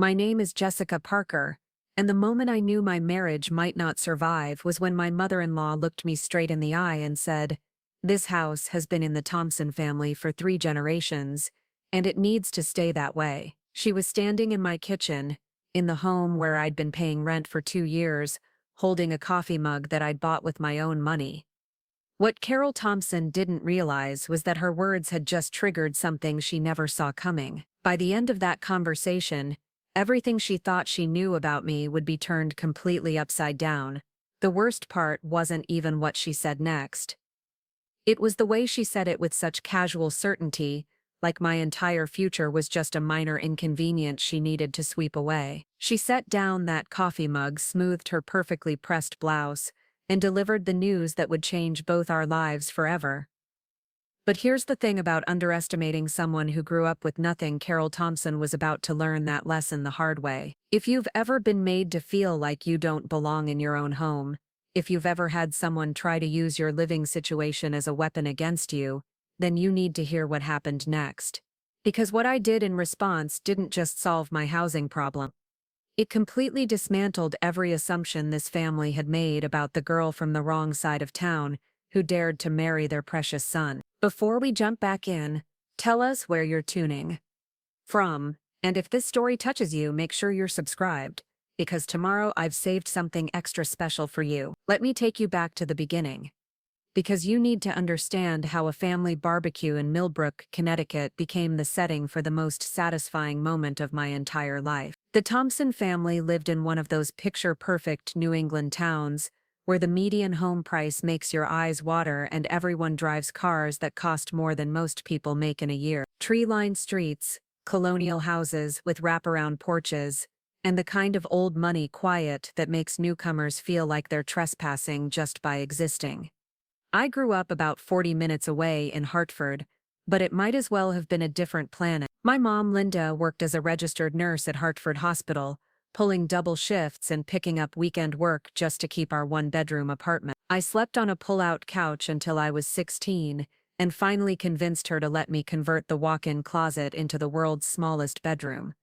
My name is Jessica Parker, and the moment I knew my marriage might not survive was when my mother-in-law looked me straight in the eye and said, "This house has been in the Thompson family for 3 generations, and it needs to stay that way." She was standing in my kitchen, in the home where I'd been paying rent for 2 years, holding a coffee mug that I'd bought with my own money. What Carol Thompson didn't realize was that her words had just triggered something she never saw coming. By the end of that conversation, everything she thought she knew about me would be turned completely upside down. The worst part wasn't even what she said next. It was the way she said it with such casual certainty, like my entire future was just a minor inconvenience she needed to sweep away. She set down that coffee mug, smoothed her perfectly pressed blouse, and delivered the news that would change both our lives forever. But here's the thing about underestimating someone who grew up with nothing. Carol Thompson was about to learn that lesson the hard way. If you've ever been made to feel like you don't belong in your own home, if you've ever had someone try to use your living situation as a weapon against you, then you need to hear what happened next. Because what I did in response didn't just solve my housing problem. It completely dismantled every assumption this family had made about the girl from the wrong side of town who dared to marry their precious son. Before we jump back in, tell us where you're tuning from, and if this story touches you, make sure you're subscribed, because tomorrow I've saved something extra special for you. Let me take you back to the beginning, because you need to understand how a family barbecue in Millbrook, Connecticut became the setting for the most satisfying moment of my entire life. The Thompson family lived in one of those picture-perfect New England towns where the median home price makes your eyes water and everyone drives cars that cost more than most people make in a year. Tree-lined streets, colonial houses with wraparound porches, and the kind of old money quiet that makes newcomers feel like they're trespassing just by existing. I grew up about 40 minutes away in Hartford, but it might as well have been a different planet. My mom, Linda, worked as a registered nurse at Hartford Hospital, pulling double shifts and picking up weekend work just to keep our one-bedroom apartment. I slept on a pull-out couch until I was 16, and finally convinced her to let me convert the walk-in closet into the world's smallest bedroom.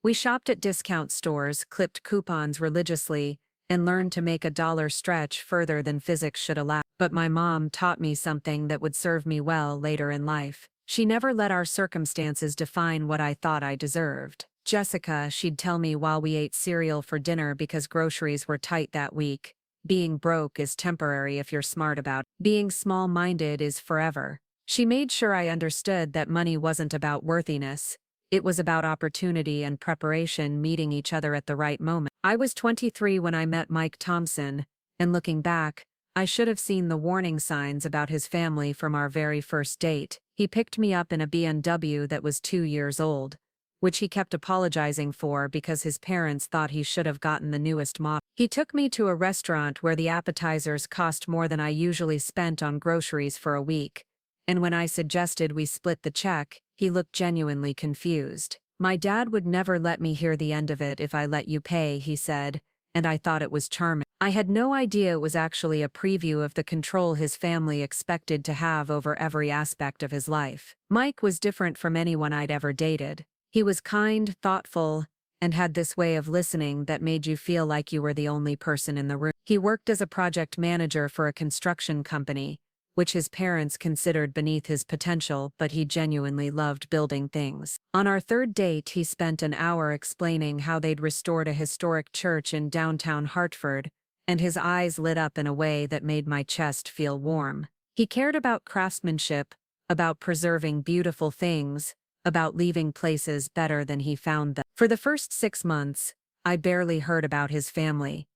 We shopped at discount stores, clipped coupons religiously, and learned to make a dollar stretch further than physics should allow. But my mom taught me something that would serve me well later in life. She never let our circumstances define what I thought I deserved. "Jessica," she'd tell me while we ate cereal for dinner because groceries were tight that week, "being broke is temporary if you're smart about it. Being small-minded is forever." She made sure I understood that money wasn't about worthiness. It was about opportunity and preparation meeting each other at the right moment. I was 23 when I met Mike Thompson, and looking back, I should have seen the warning signs about his family from our very first date. He picked me up in a BMW that was 2 years old, which he kept apologizing for because his parents thought he should have gotten the newest model. He took me to a restaurant where the appetizers cost more than I usually spent on groceries for a week, and when I suggested we split the check, he looked genuinely confused. "My dad would never let me hear the end of it if I let you pay," he said, and I thought it was charming. I had no idea it was actually a preview of the control his family expected to have over every aspect of his life. Mike was different from anyone I'd ever dated. He was kind, thoughtful, and had this way of listening that made you feel like you were the only person in the room. He worked as a project manager for a construction company, which his parents considered beneath his potential, but he genuinely loved building things. On our third date, he spent an hour explaining how they'd restored a historic church in downtown Hartford, and his eyes lit up in a way that made my chest feel warm. He cared about craftsmanship, about preserving beautiful things, about leaving places better than he found them. For the first 6 months, I barely heard about his family.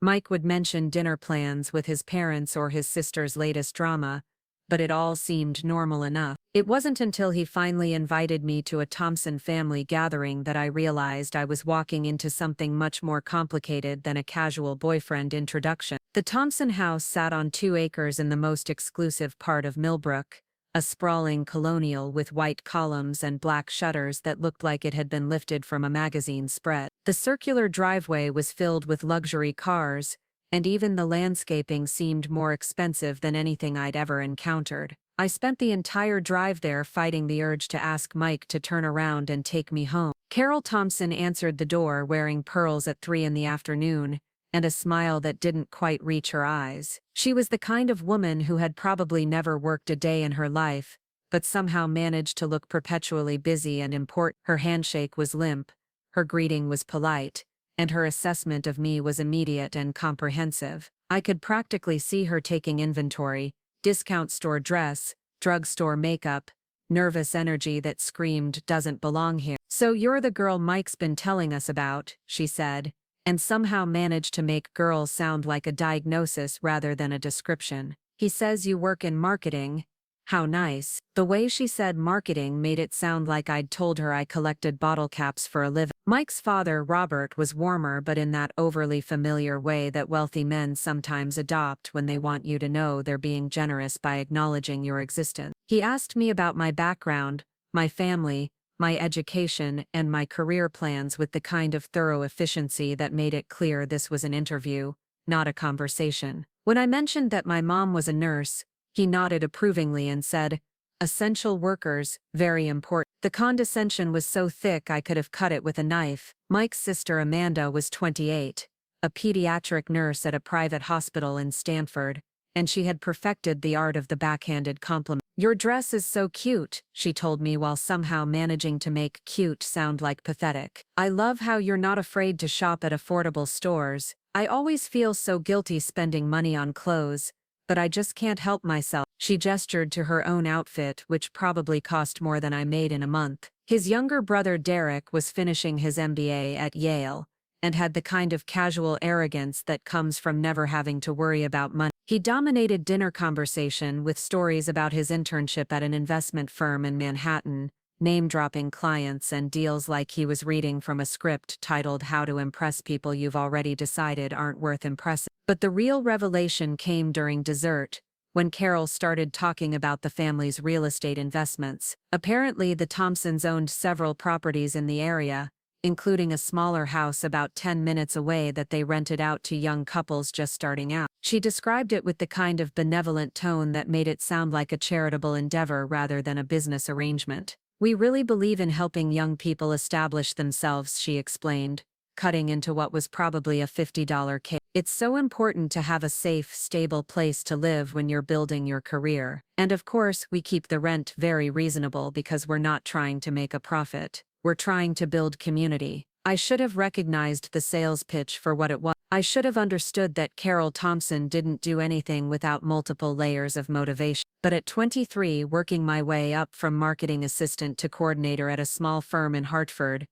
Mike would mention dinner plans with his parents or his sister's latest drama, but it all seemed normal enough. It wasn't until he finally invited me to a Thompson family gathering that I realized I was walking into something much more complicated than a casual boyfriend introduction. The Thompson house sat on 2 acres in the most exclusive part of Millbrook, a sprawling colonial with white columns and black shutters that looked like it had been lifted from a magazine spread. The circular driveway was filled with luxury cars, and even the landscaping seemed more expensive than anything I'd ever encountered. I spent the entire drive there fighting the urge to ask Mike to turn around and take me home. Carol Thompson answered the door wearing pearls at 3 in the afternoon, and a smile that didn't quite reach her eyes. She was the kind of woman who had probably never worked a day in her life, but somehow managed to look perpetually busy and important. Her handshake was limp, her greeting was polite, and her assessment of me was immediate and comprehensive. I could practically see her taking inventory: discount store dress, drugstore makeup, nervous energy that screamed "doesn't belong here." "So you're the girl Mike's been telling us about," she said, and somehow managed to make girl sound like a diagnosis rather than a description. "He says you work in marketing." How nice. The way she said marketing made it sound like I'd told her I collected bottle caps for a living. Mike's father, Robert, was warmer, but in that overly familiar way that wealthy men sometimes adopt when they want you to know they're being generous by acknowledging your existence. He asked me about my background, my family, my education, and my career plans with the kind of thorough efficiency that made it clear this was an interview, not a conversation. When I mentioned that my mom was a nurse, he nodded approvingly and said, "Essential workers, very important." The condescension was so thick I could have cut it with a knife. Mike's sister Amanda was 28, a pediatric nurse at a private hospital in Stanford, and she had perfected the art of the backhanded compliment. "Your dress is so cute," she told me while somehow managing to make cute sound like pathetic. "I love how you're not afraid to shop at affordable stores. I always feel so guilty spending money on clothes, but I just can't help myself." She gestured to her own outfit, which probably cost more than I made in a month. His younger brother Derek was finishing his MBA at Yale, and had the kind of casual arrogance that comes from never having to worry about money. He dominated dinner conversation with stories about his internship at an investment firm in Manhattan, name-dropping clients and deals like he was reading from a script titled "How to Impress People You've Already Decided Aren't Worth Impressing." But the real revelation came during dessert, when Carol started talking about the family's real estate investments. Apparently, the Thompsons owned several properties in the area, including a smaller house about 10 minutes away that they rented out to young couples just starting out. She described it with the kind of benevolent tone that made it sound like a charitable endeavor rather than a business arrangement. "We really believe in helping young people establish themselves," she explained, cutting into what was probably a $50 cake. "It's so important to have a safe, stable place to live when you're building your career. And of course, we keep the rent very reasonable because we're not trying to make a profit. We're trying to build community." I should have recognized the sales pitch for what it was. I should have understood that Carol Thompson didn't do anything without multiple layers of motivation. But at 23, working my way up from marketing assistant to coordinator at a small firm in Hartford,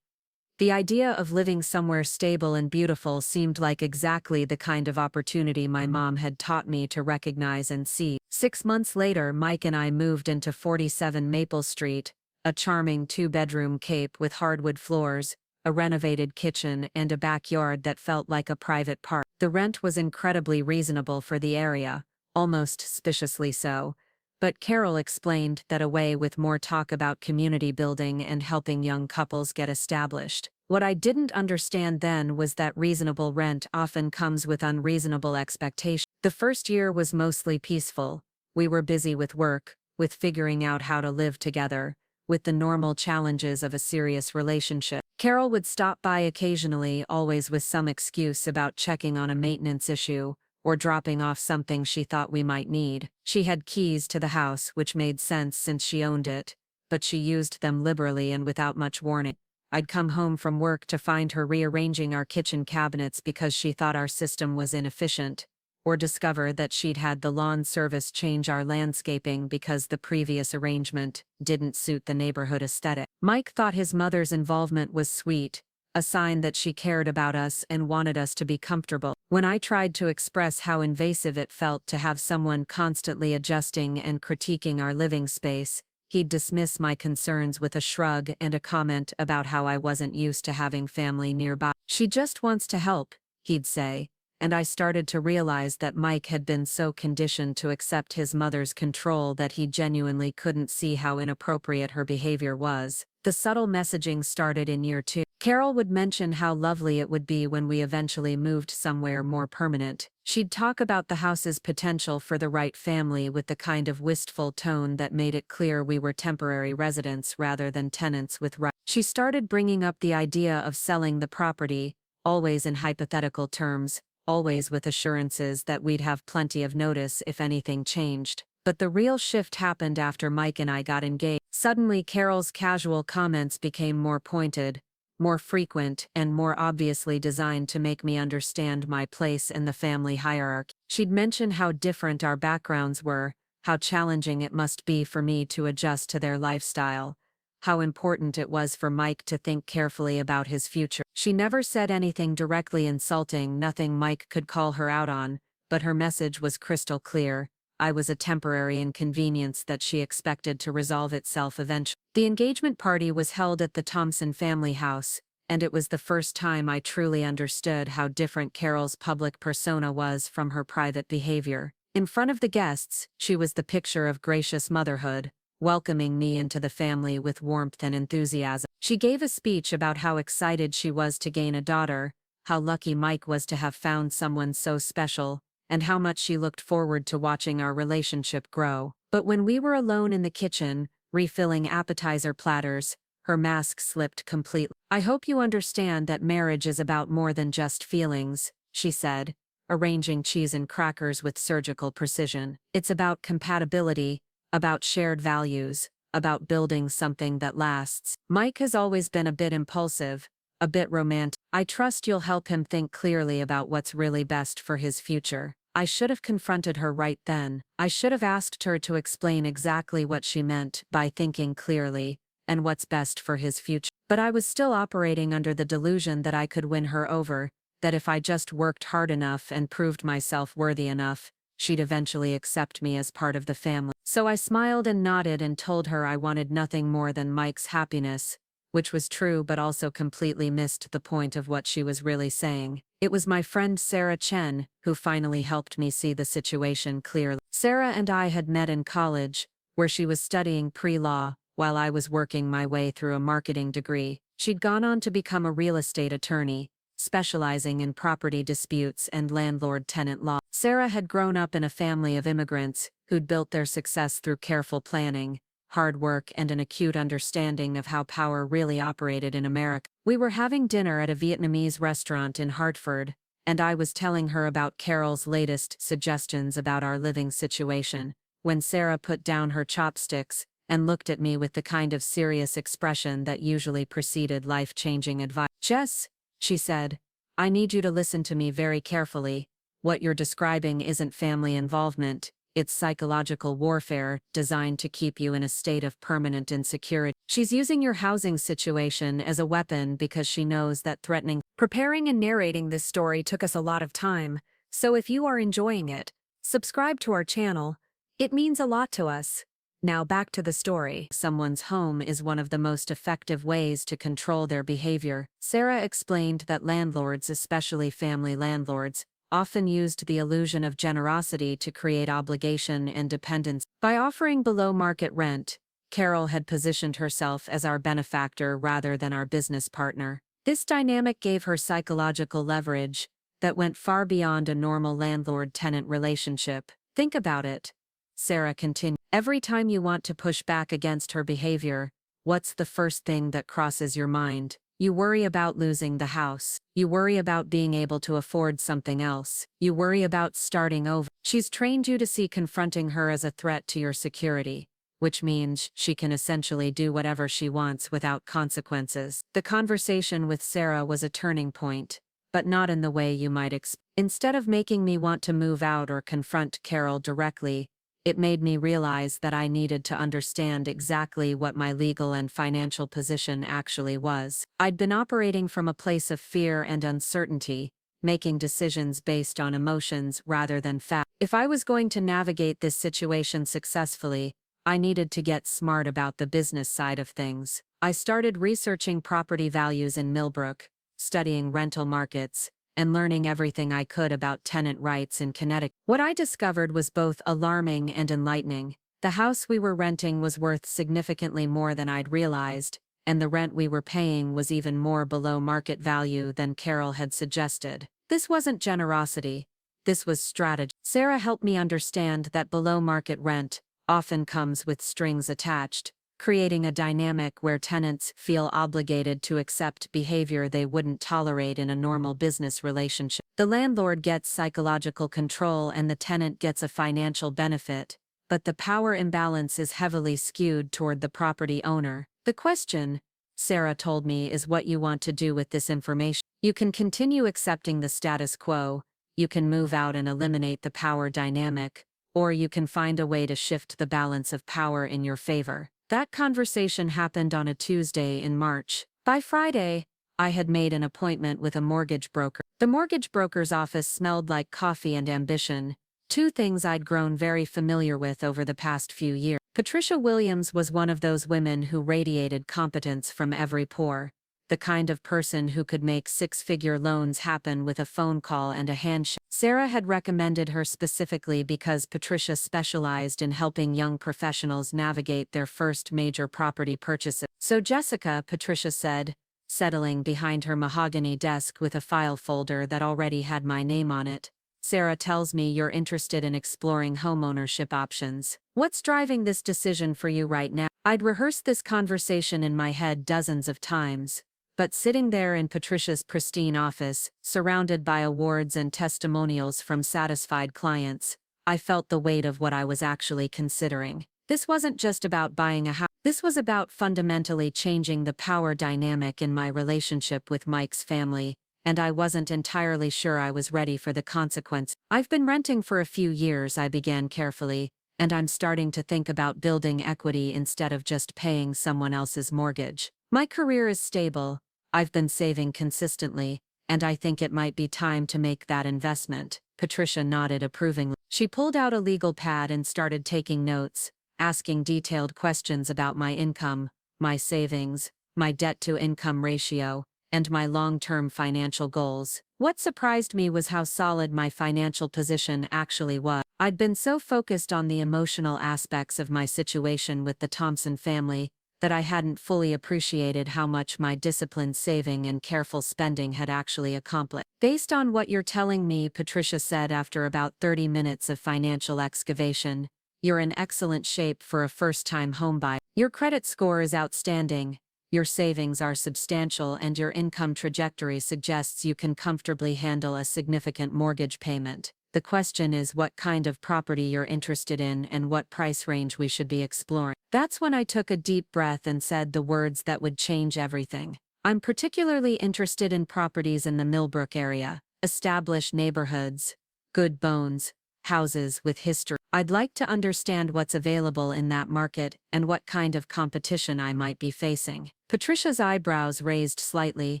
the idea of living somewhere stable and beautiful seemed like exactly the kind of opportunity my mom had taught me to recognize and see. 6 months later, Mike and I moved into 47 Maple Street, a charming 2-bedroom cape with hardwood floors, a renovated kitchen, and a backyard that felt like a private park. The rent was incredibly reasonable for the area, almost suspiciously so, but Carol explained that away with more talk about community building and helping young couples get established. What I didn't understand then was that reasonable rent often comes with unreasonable expectations. The first year was mostly peaceful. We were busy with work, with figuring out how to live together, with the normal challenges of a serious relationship. Carol would stop by occasionally, always with some excuse about checking on a maintenance issue, or dropping off something she thought we might need. She had keys to the house, which made sense since she owned it, but she used them liberally and without much warning. I'd come home from work to find her rearranging our kitchen cabinets because she thought our system was inefficient, or discover that she'd had the lawn service change our landscaping because the previous arrangement didn't suit the neighborhood aesthetic. Mike thought his mother's involvement was sweet, a sign that she cared about us and wanted us to be comfortable. When I tried to express how invasive it felt to have someone constantly adjusting and critiquing our living space, he'd dismiss my concerns with a shrug and a comment about how I wasn't used to having family nearby. "She just wants to help," he'd say, and I started to realize that Mike had been so conditioned to accept his mother's control that he genuinely couldn't see how inappropriate her behavior was. The subtle messaging started in year 2. Carol would mention how lovely it would be when we eventually moved somewhere more permanent. She'd talk about the house's potential for the right family with the kind of wistful tone that made it clear we were temporary residents rather than tenants with rights. She started bringing up the idea of selling the property, always in hypothetical terms, always with assurances that we'd have plenty of notice if anything changed. But the real shift happened after Mike and I got engaged. Suddenly, Carol's casual comments became more pointed, more frequent, and more obviously designed to make me understand my place in the family hierarchy. She'd mention how different our backgrounds were, how challenging it must be for me to adjust to their lifestyle, how important it was for Mike to think carefully about his future. She never said anything directly insulting, nothing Mike could call her out on, but her message was crystal clear. I was a temporary inconvenience that she expected to resolve itself eventually. The engagement party was held at the Thompson family house, and it was the first time I truly understood how different Carol's public persona was from her private behavior. In front of the guests, she was the picture of gracious motherhood, welcoming me into the family with warmth and enthusiasm. She gave a speech about how excited she was to gain a daughter, how lucky Mike was to have found someone so special, and how much she looked forward to watching our relationship grow. But when we were alone in the kitchen, refilling appetizer platters, her mask slipped completely. "I hope you understand that marriage is about more than just feelings," she said, arranging cheese and crackers with surgical precision. "It's about compatibility, about shared values, about building something that lasts." Mike has always been a bit impulsive, a bit romantic. I trust you'll help him think clearly about what's really best for his future. I should have confronted her right then. I should have asked her to explain exactly what she meant by thinking clearly, and what's best for his future. But I was still operating under the delusion that I could win her over, that if I just worked hard enough and proved myself worthy enough, she'd eventually accept me as part of the family. So I smiled and nodded and told her I wanted nothing more than Mike's happiness, which was true but also completely missed the point of what she was really saying. It was my friend Sarah Chen who finally helped me see the situation clearly. Sarah and I had met in college, where she was studying pre-law, while I was working my way through a marketing degree. She'd gone on to become a real estate attorney, specializing in property disputes and landlord-tenant law. Sarah had grown up in a family of immigrants who'd built their success through careful planning, hard work, and an acute understanding of how power really operated in America. We were having dinner at a Vietnamese restaurant in Hartford, and I was telling her about Carol's latest suggestions about our living situation, when Sarah put down her chopsticks and looked at me with the kind of serious expression that usually preceded life-changing advice. "Jess," she said, "I need you to listen to me very carefully. What you're describing isn't family involvement. It's psychological warfare designed to keep you in a state of permanent insecurity. She's using your housing situation as a weapon because she knows that threatening." Preparing and narrating this story took us a lot of time, so if you are enjoying it, subscribe to our channel. It means a lot to us. Now back to the story. Someone's home is one of the most effective ways to control their behavior. Sarah explained that landlords, especially family landlords, often used the illusion of generosity to create obligation and dependence. By offering below-market rent, Carol had positioned herself as our benefactor rather than our business partner. This dynamic gave her psychological leverage that went far beyond a normal landlord-tenant relationship. "Think about it," Sarah continued. "Every time you want to push back against her behavior, what's the first thing that crosses your mind? You worry about losing the house. You worry about being able to afford something else. You worry about starting over." She's trained you to see confronting her as a threat to your security, which means she can essentially do whatever she wants without consequences. The conversation with Sarah was a turning point, but not in the way you might expect. Instead of making me want to move out or confront Carol directly, it made me realize that I needed to understand exactly what my legal and financial position actually was. I'd been operating from a place of fear and uncertainty, making decisions based on emotions rather than fact. If I was going to navigate this situation successfully, I needed to get smart about the business side of things. I started researching property values in Millbrook, studying rental markets, and learning everything I could about tenant rights in Connecticut. What I discovered was both alarming and enlightening. The house we were renting was worth significantly more than I'd realized, and the rent we were paying was even more below market value than Carol had suggested. This wasn't generosity. This was strategy. Sarah helped me understand that below market rent often comes with strings attached, creating a dynamic where tenants feel obligated to accept behavior they wouldn't tolerate in a normal business relationship. The landlord gets psychological control and the tenant gets a financial benefit, but the power imbalance is heavily skewed toward the property owner. The question, Sarah told me, is what you want to do with this information. You can continue accepting the status quo, you can move out and eliminate the power dynamic, or you can find a way to shift the balance of power in your favor. That conversation happened on a Tuesday in March. By Friday, I had made an appointment with a mortgage broker. The mortgage broker's office smelled like coffee and ambition, two things I'd grown very familiar with over the past few years. Patricia Williams was one of those women who radiated competence from every pore, the kind of person who could make six-figure loans happen with a phone call and a handshake. Sarah had recommended her specifically because Patricia specialized in helping young professionals navigate their first major property purchases. So Jessica, Patricia said, settling behind her mahogany desk with a file folder that already had my name on it, Sarah tells me you're interested in exploring homeownership options. What's driving this decision for you right now? I'd rehearsed this conversation in my head dozens of times, but sitting there in Patricia's pristine office, surrounded by awards and testimonials from satisfied clients, I felt the weight of what I was actually considering. This wasn't just about buying a house. This was about fundamentally changing the power dynamic in my relationship with Mike's family, and I wasn't entirely sure I was ready for the consequence. I've been renting for a few years, I began carefully, and I'm starting to think about building equity instead of just paying someone else's mortgage. My career is stable, I've been saving consistently, and I think it might be time to make that investment. Patricia nodded approvingly. She pulled out a legal pad and started taking notes, asking detailed questions about my income, my savings, my debt-to-income ratio, and my long-term financial goals. What surprised me was how solid my financial position actually was. I'd been so focused on the emotional aspects of my situation with the Thompson family that I hadn't fully appreciated how much my disciplined saving and careful spending had actually accomplished. Based on what you're telling me, Patricia said after about 30 minutes of financial excavation, you're in excellent shape for a first-time homebuyer. Your credit score is outstanding, your savings are substantial, and your income trajectory suggests you can comfortably handle a significant mortgage payment. The question is what kind of property you're interested in and what price range we should be exploring. That's when I took a deep breath and said the words that would change everything. I'm particularly interested in properties in the Millbrook area, established neighborhoods, good bones, houses with history. I'd like to understand what's available in that market and what kind of competition I might be facing. Patricia's eyebrows raised slightly.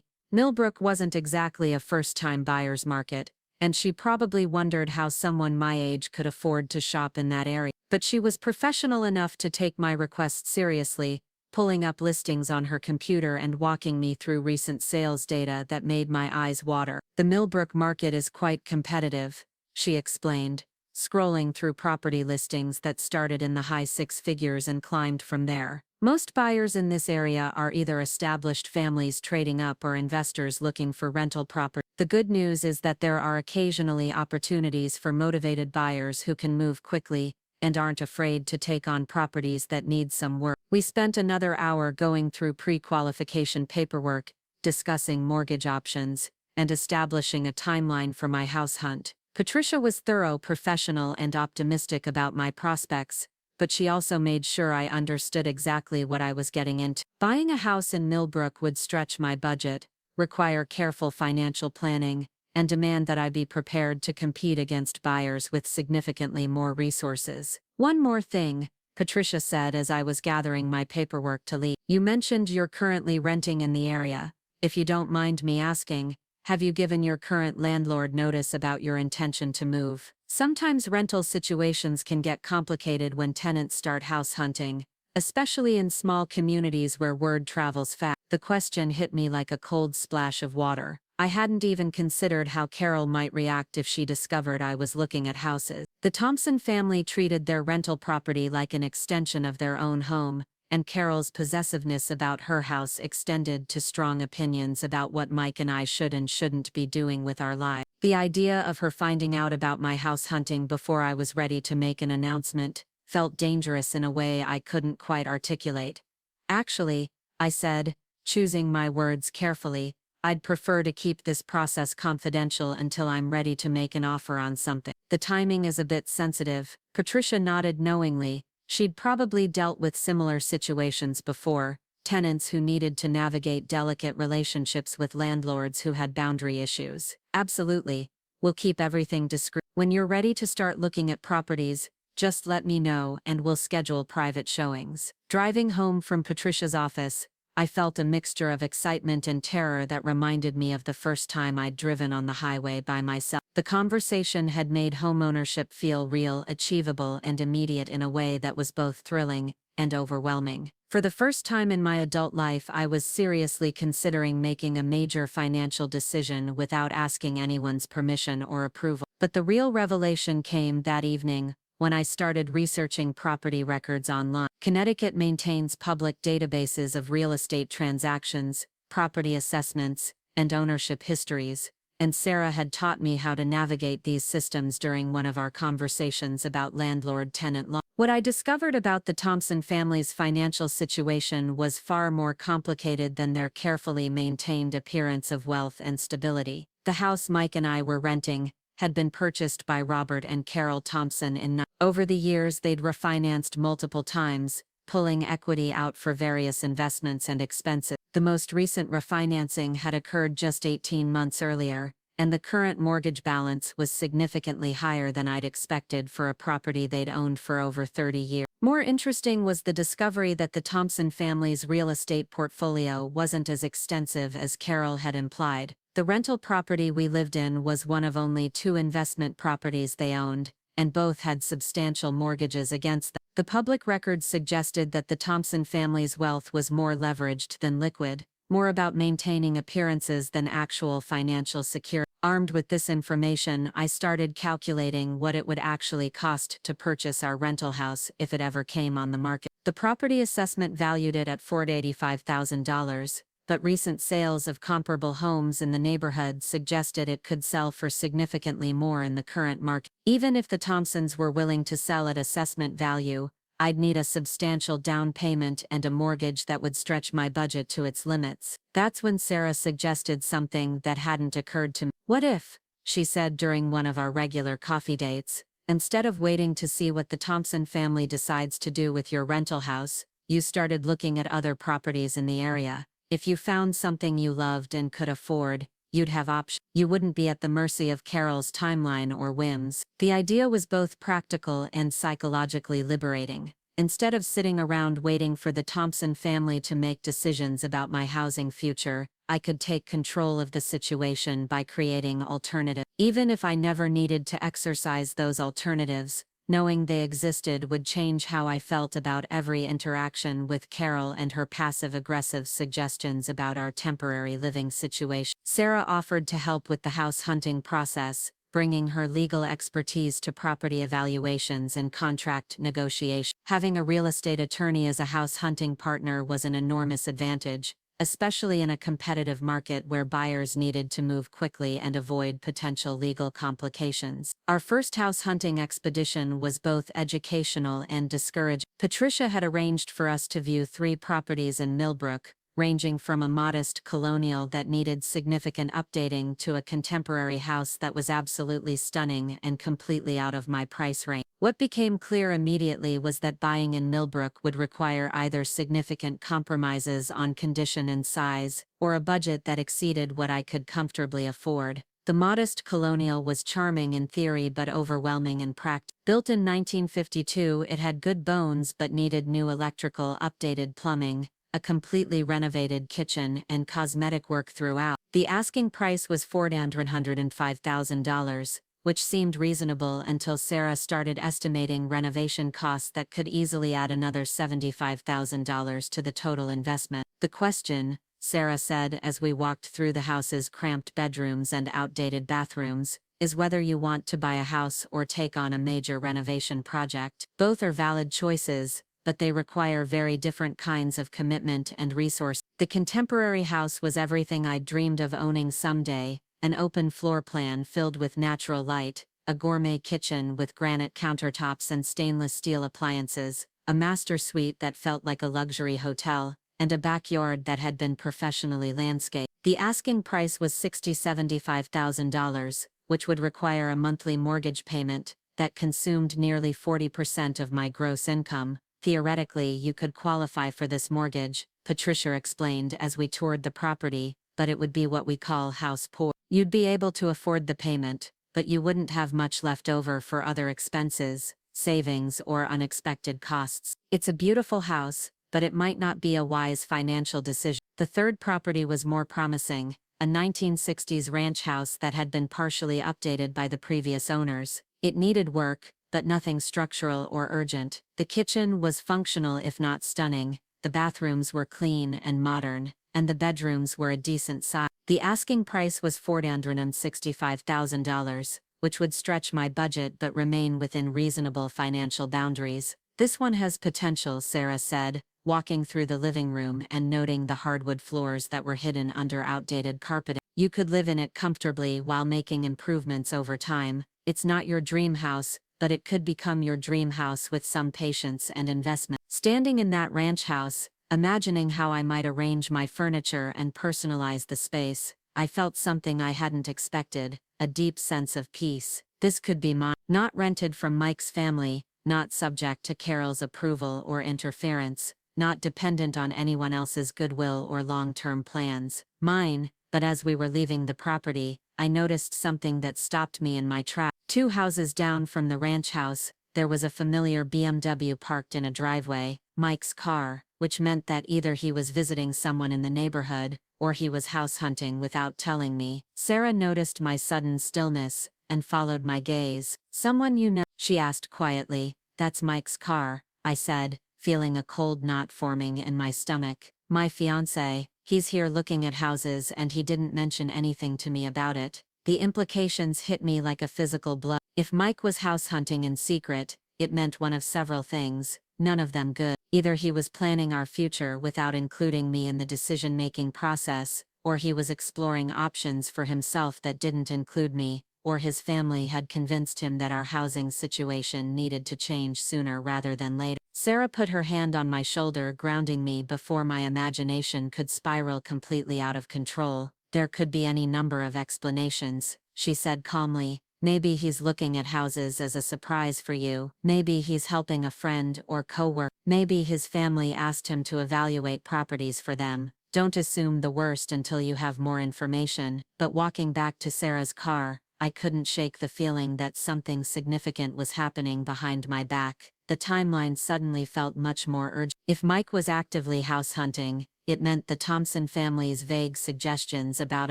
Millbrook wasn't exactly a first-time buyer's market, and she probably wondered how someone my age could afford to shop in that area. But she was professional enough to take my request seriously, pulling up listings on her computer and walking me through recent sales data that made my eyes water. The Millbrook market is quite competitive, she explained, scrolling through property listings that started in the high six figures and climbed from there. Most buyers in this area are either established families trading up or investors looking for rental property. The good news is that there are occasionally opportunities for motivated buyers who can move quickly and aren't afraid to take on properties that need some work. We spent another hour going through pre-qualification paperwork, discussing mortgage options, and establishing a timeline for my house hunt. Patricia was thorough, professional, and optimistic about my prospects, but she also made sure I understood exactly what I was getting into. Buying a house in Millbrook would stretch my budget, require careful financial planning, and demand that I be prepared to compete against buyers with significantly more resources. One more thing, Patricia said as I was gathering my paperwork to leave. You mentioned you're currently renting in the area. If you don't mind me asking, have you given your current landlord notice about your intention to move? Sometimes rental situations can get complicated when tenants start house hunting, especially in small communities where word travels fast. The question hit me like a cold splash of water. I hadn't even considered how Carol might react if she discovered I was looking at houses. The Thompson family treated their rental property like an extension of their own home, and Carol's possessiveness about her house extended to strong opinions about what Mike and I should and shouldn't be doing with our lives. The idea of her finding out about my house hunting before I was ready to make an announcement felt dangerous in a way I couldn't quite articulate. Actually, I said, choosing my words carefully, I'd prefer to keep this process confidential until I'm ready to make an offer on something. The timing is a bit sensitive. Patricia nodded knowingly. She'd probably dealt with similar situations before, tenants who needed to navigate delicate relationships with landlords who had boundary issues. Absolutely. We'll keep everything discreet. When you're ready to start looking at properties, just let me know and we'll schedule private showings. Driving home from Patricia's office, I felt a mixture of excitement and terror that reminded me of the first time I'd driven on the highway by myself. The conversation had made homeownership feel real, achievable, and immediate in a way that was both thrilling and overwhelming. For the first time in my adult life, I was seriously considering making a major financial decision without asking anyone's permission or approval. But the real revelation came that evening, when I started researching property records online. Connecticut maintains public databases of real estate transactions, property assessments, and ownership histories, and Sarah had taught me how to navigate these systems during one of our conversations about landlord-tenant law. What I discovered about the Thompson family's financial situation was far more complicated than their carefully maintained appearance of wealth and stability. The house Mike and I were renting had been purchased by Robert and Carol Thompson over the years. They'd refinanced multiple times, pulling equity out for various investments and expenses. The most recent refinancing had occurred just 18 months earlier, and the current mortgage balance was significantly higher than I'd expected for a property they'd owned for over 30 years. More interesting was the discovery that the Thompson family's real estate portfolio wasn't as extensive as Carol had implied. The rental property we lived in was one of only 2 investment properties they owned, and both had substantial mortgages against them. The public records suggested that the Thompson family's wealth was more leveraged than liquid, more about maintaining appearances than actual financial security. Armed with this information, I started calculating what it would actually cost to purchase our rental house if it ever came on the market. The property assessment valued it at $485,000. But recent sales of comparable homes in the neighborhood suggested it could sell for significantly more in the current market. Even if the Thompsons were willing to sell at assessment value, I'd need a substantial down payment and a mortgage that would stretch my budget to its limits. That's when Sarah suggested something that hadn't occurred to me. "What if," she said during one of our regular coffee dates, "instead of waiting to see what the Thompson family decides to do with your rental house, you started looking at other properties in the area? If you found something you loved and could afford, you'd have options. You wouldn't be at the mercy of Carol's timeline or whims." The idea was both practical and psychologically liberating. Instead of sitting around waiting for the Thompson family to make decisions about my housing future, I could take control of the situation by creating alternatives. Even if I never needed to exercise those alternatives, knowing they existed would change how I felt about every interaction with Carol and her passive-aggressive suggestions about our temporary living situation. Sarah offered to help with the house hunting process, bringing her legal expertise to property evaluations and contract negotiation. Having a real estate attorney as a house hunting partner was an enormous advantage, especially in a competitive market where buyers needed to move quickly and avoid potential legal complications. Our first house hunting expedition was both educational and discouraging. Patricia had arranged for us to view 3 properties in Millbrook, ranging from a modest colonial that needed significant updating to a contemporary house that was absolutely stunning and completely out of my price range. What became clear immediately was that buying in Millbrook would require either significant compromises on condition and size, or a budget that exceeded what I could comfortably afford. The modest colonial was charming in theory but overwhelming in practice. Built in 1952, it had good bones but needed new electrical, updated plumbing, a completely renovated kitchen, and cosmetic work throughout. The asking price was $405,000, which seemed reasonable until Sarah started estimating renovation costs that could easily add another $75,000 to the total investment. "The question," Sarah said as we walked through the house's cramped bedrooms and outdated bathrooms, "is whether you want to buy a house or take on a major renovation project. Both are valid choices, but they require very different kinds of commitment and resource. The contemporary house was everything I'd dreamed of owning someday: an open floor plan filled with natural light, a gourmet kitchen with granite countertops and stainless steel appliances, a master suite that felt like a luxury hotel, and a backyard that had been professionally landscaped. The asking price was $75,000, which would require a monthly mortgage payment that consumed nearly 40% of my gross income. Theoretically, you could qualify for this mortgage, Patricia explained as we toured the property, but it would be what we call house poor. You'd be able to afford the payment, but you wouldn't have much left over for other expenses, savings, or unexpected costs. It's a beautiful house, but it might not be a wise financial decision. The third property was more promising, a 1960s ranch house that had been partially updated by the previous owners. It needed work, but nothing structural or urgent. The kitchen was functional if not stunning, the bathrooms were clean and modern, and the bedrooms were a decent size. The asking price was $465,000, which would stretch my budget but remain within reasonable financial boundaries. This one has potential, Sarah said, walking through the living room and noting the hardwood floors that were hidden under outdated carpeting. You could live in it comfortably while making improvements over time. It's not your dream house, but it could become your dream house with some patience and investment. Standing in that ranch house, imagining how I might arrange my furniture and personalize the space, I felt something I hadn't expected, a deep sense of peace. This could be mine, not rented from Mike's family, not subject to Carol's approval or interference, not dependent on anyone else's goodwill or long-term plans. Mine. But as we were leaving the property, I noticed something that stopped me in my tracks. 2 houses down from the ranch house, there was a familiar BMW parked in a driveway, Mike's car, which meant that either he was visiting someone in the neighborhood, or he was house hunting without telling me. Sarah noticed my sudden stillness, and followed my gaze. "Someone you know?" she asked quietly. "That's Mike's car," I said, feeling a cold knot forming in my stomach. "My fiancé. He's here looking at houses and he didn't mention anything to me about it." The implications hit me like a physical blow. If Mike was house hunting in secret, it meant one of several things, none of them good. Either he was planning our future without including me in the decision-making process, or he was exploring options for himself that didn't include me, or his family had convinced him that our housing situation needed to change sooner rather than later. Sarah put her hand on my shoulder, grounding me before my imagination could spiral completely out of control. "There could be any number of explanations," she said calmly. "Maybe he's looking at houses as a surprise for you. Maybe he's helping a friend or coworker. Maybe his family asked him to evaluate properties for them. Don't assume the worst until you have more information." But walking back to Sarah's car, I couldn't shake the feeling that something significant was happening behind my back. The timeline suddenly felt much more urgent. If Mike was actively house hunting, it meant the Thompson family's vague suggestions about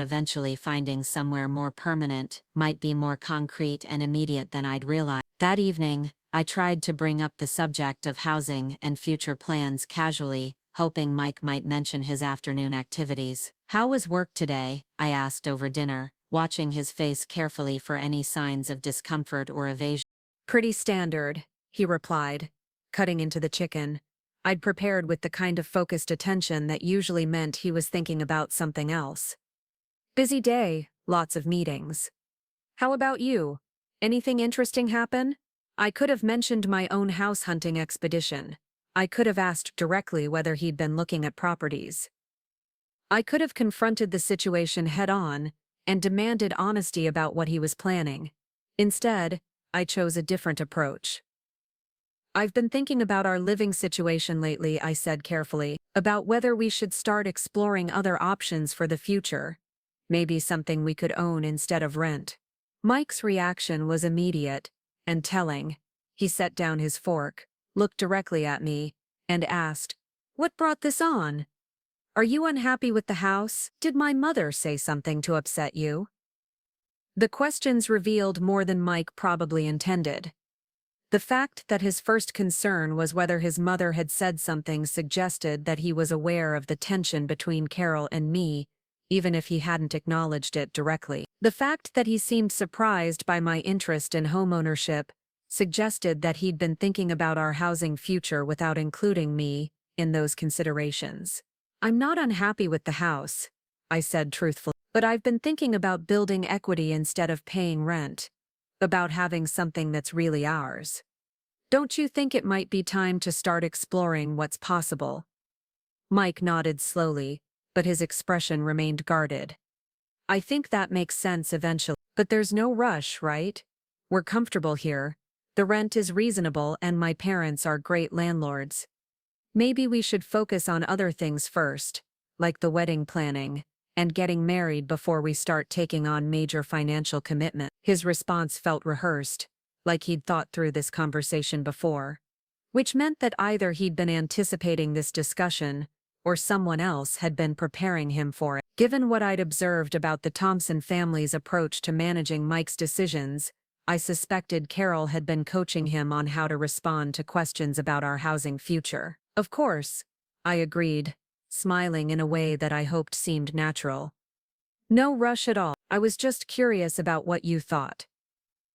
eventually finding somewhere more permanent might be more concrete and immediate than I'd realized. That evening, I tried to bring up the subject of housing and future plans casually, hoping Mike might mention his afternoon activities. "How was work today?" I asked over dinner, watching his face carefully for any signs of discomfort or evasion. "Pretty standard," he replied, cutting into the chicken. I'd prepared with the kind of focused attention that usually meant he was thinking about something else. "Busy day, lots of meetings. How about you? Anything interesting happen?" I could have mentioned my own house hunting expedition. I could have asked directly whether he'd been looking at properties. I could have confronted the situation head-on and demanded honesty about what he was planning. Instead, I chose a different approach. "I've been thinking about our living situation lately," I said carefully, "about whether we should start exploring other options for the future. Maybe something we could own instead of rent." Mike's reaction was immediate and telling. He set down his fork, looked directly at me, and asked, "What brought this on? Are you unhappy with the house? Did my mother say something to upset you?" The questions revealed more than Mike probably intended. The fact that his first concern was whether his mother had said something suggested that he was aware of the tension between Carol and me, even if he hadn't acknowledged it directly. The fact that he seemed surprised by my interest in homeownership suggested that he'd been thinking about our housing future without including me in those considerations. I'm not unhappy with the house, I said truthfully, but I've been thinking about building equity instead of paying rent, about having something that's really ours. Don't you think it might be time to start exploring what's possible? Mike nodded slowly, but his expression remained guarded. I think that makes sense eventually, but there's no rush, right? We're comfortable here. The rent is reasonable and my parents are great landlords. Maybe we should focus on other things first, like the wedding planning, and getting married before we start taking on major financial commitment. His response felt rehearsed, like he'd thought through this conversation before, which meant that either he'd been anticipating this discussion or someone else had been preparing him for it. Given what I'd observed about the Thompson family's approach to managing Mike's decisions, I suspected Carol had been coaching him on how to respond to questions about our housing future. Of course, I agreed, smiling in a way that I hoped seemed natural. No rush at all. I was just curious about what you thought.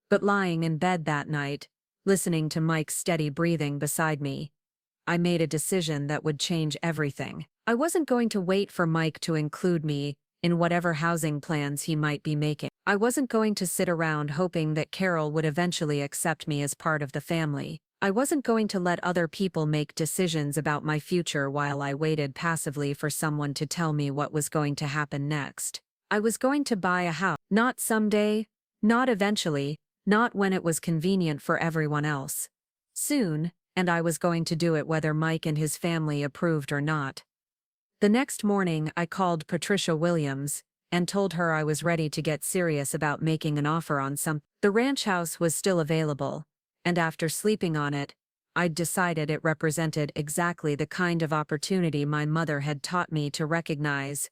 But lying in bed that night, listening to Mike's steady breathing beside me, I made a decision that would change everything. I wasn't going to wait for Mike to include me in whatever housing plans he might be making. I wasn't going to sit around hoping that Carol would eventually accept me as part of the family. I wasn't going to let other people make decisions about my future while I waited passively for someone to tell me what was going to happen next. I was going to buy a house. Not someday, not eventually, not when it was convenient for everyone else. Soon, and I was going to do it whether Mike and his family approved or not. The next morning I called Patricia Williams and told her I was ready to get serious about making an offer on something. The ranch house was still available, and after sleeping on it, I'd decided it represented exactly the kind of opportunity my mother had taught me to recognize,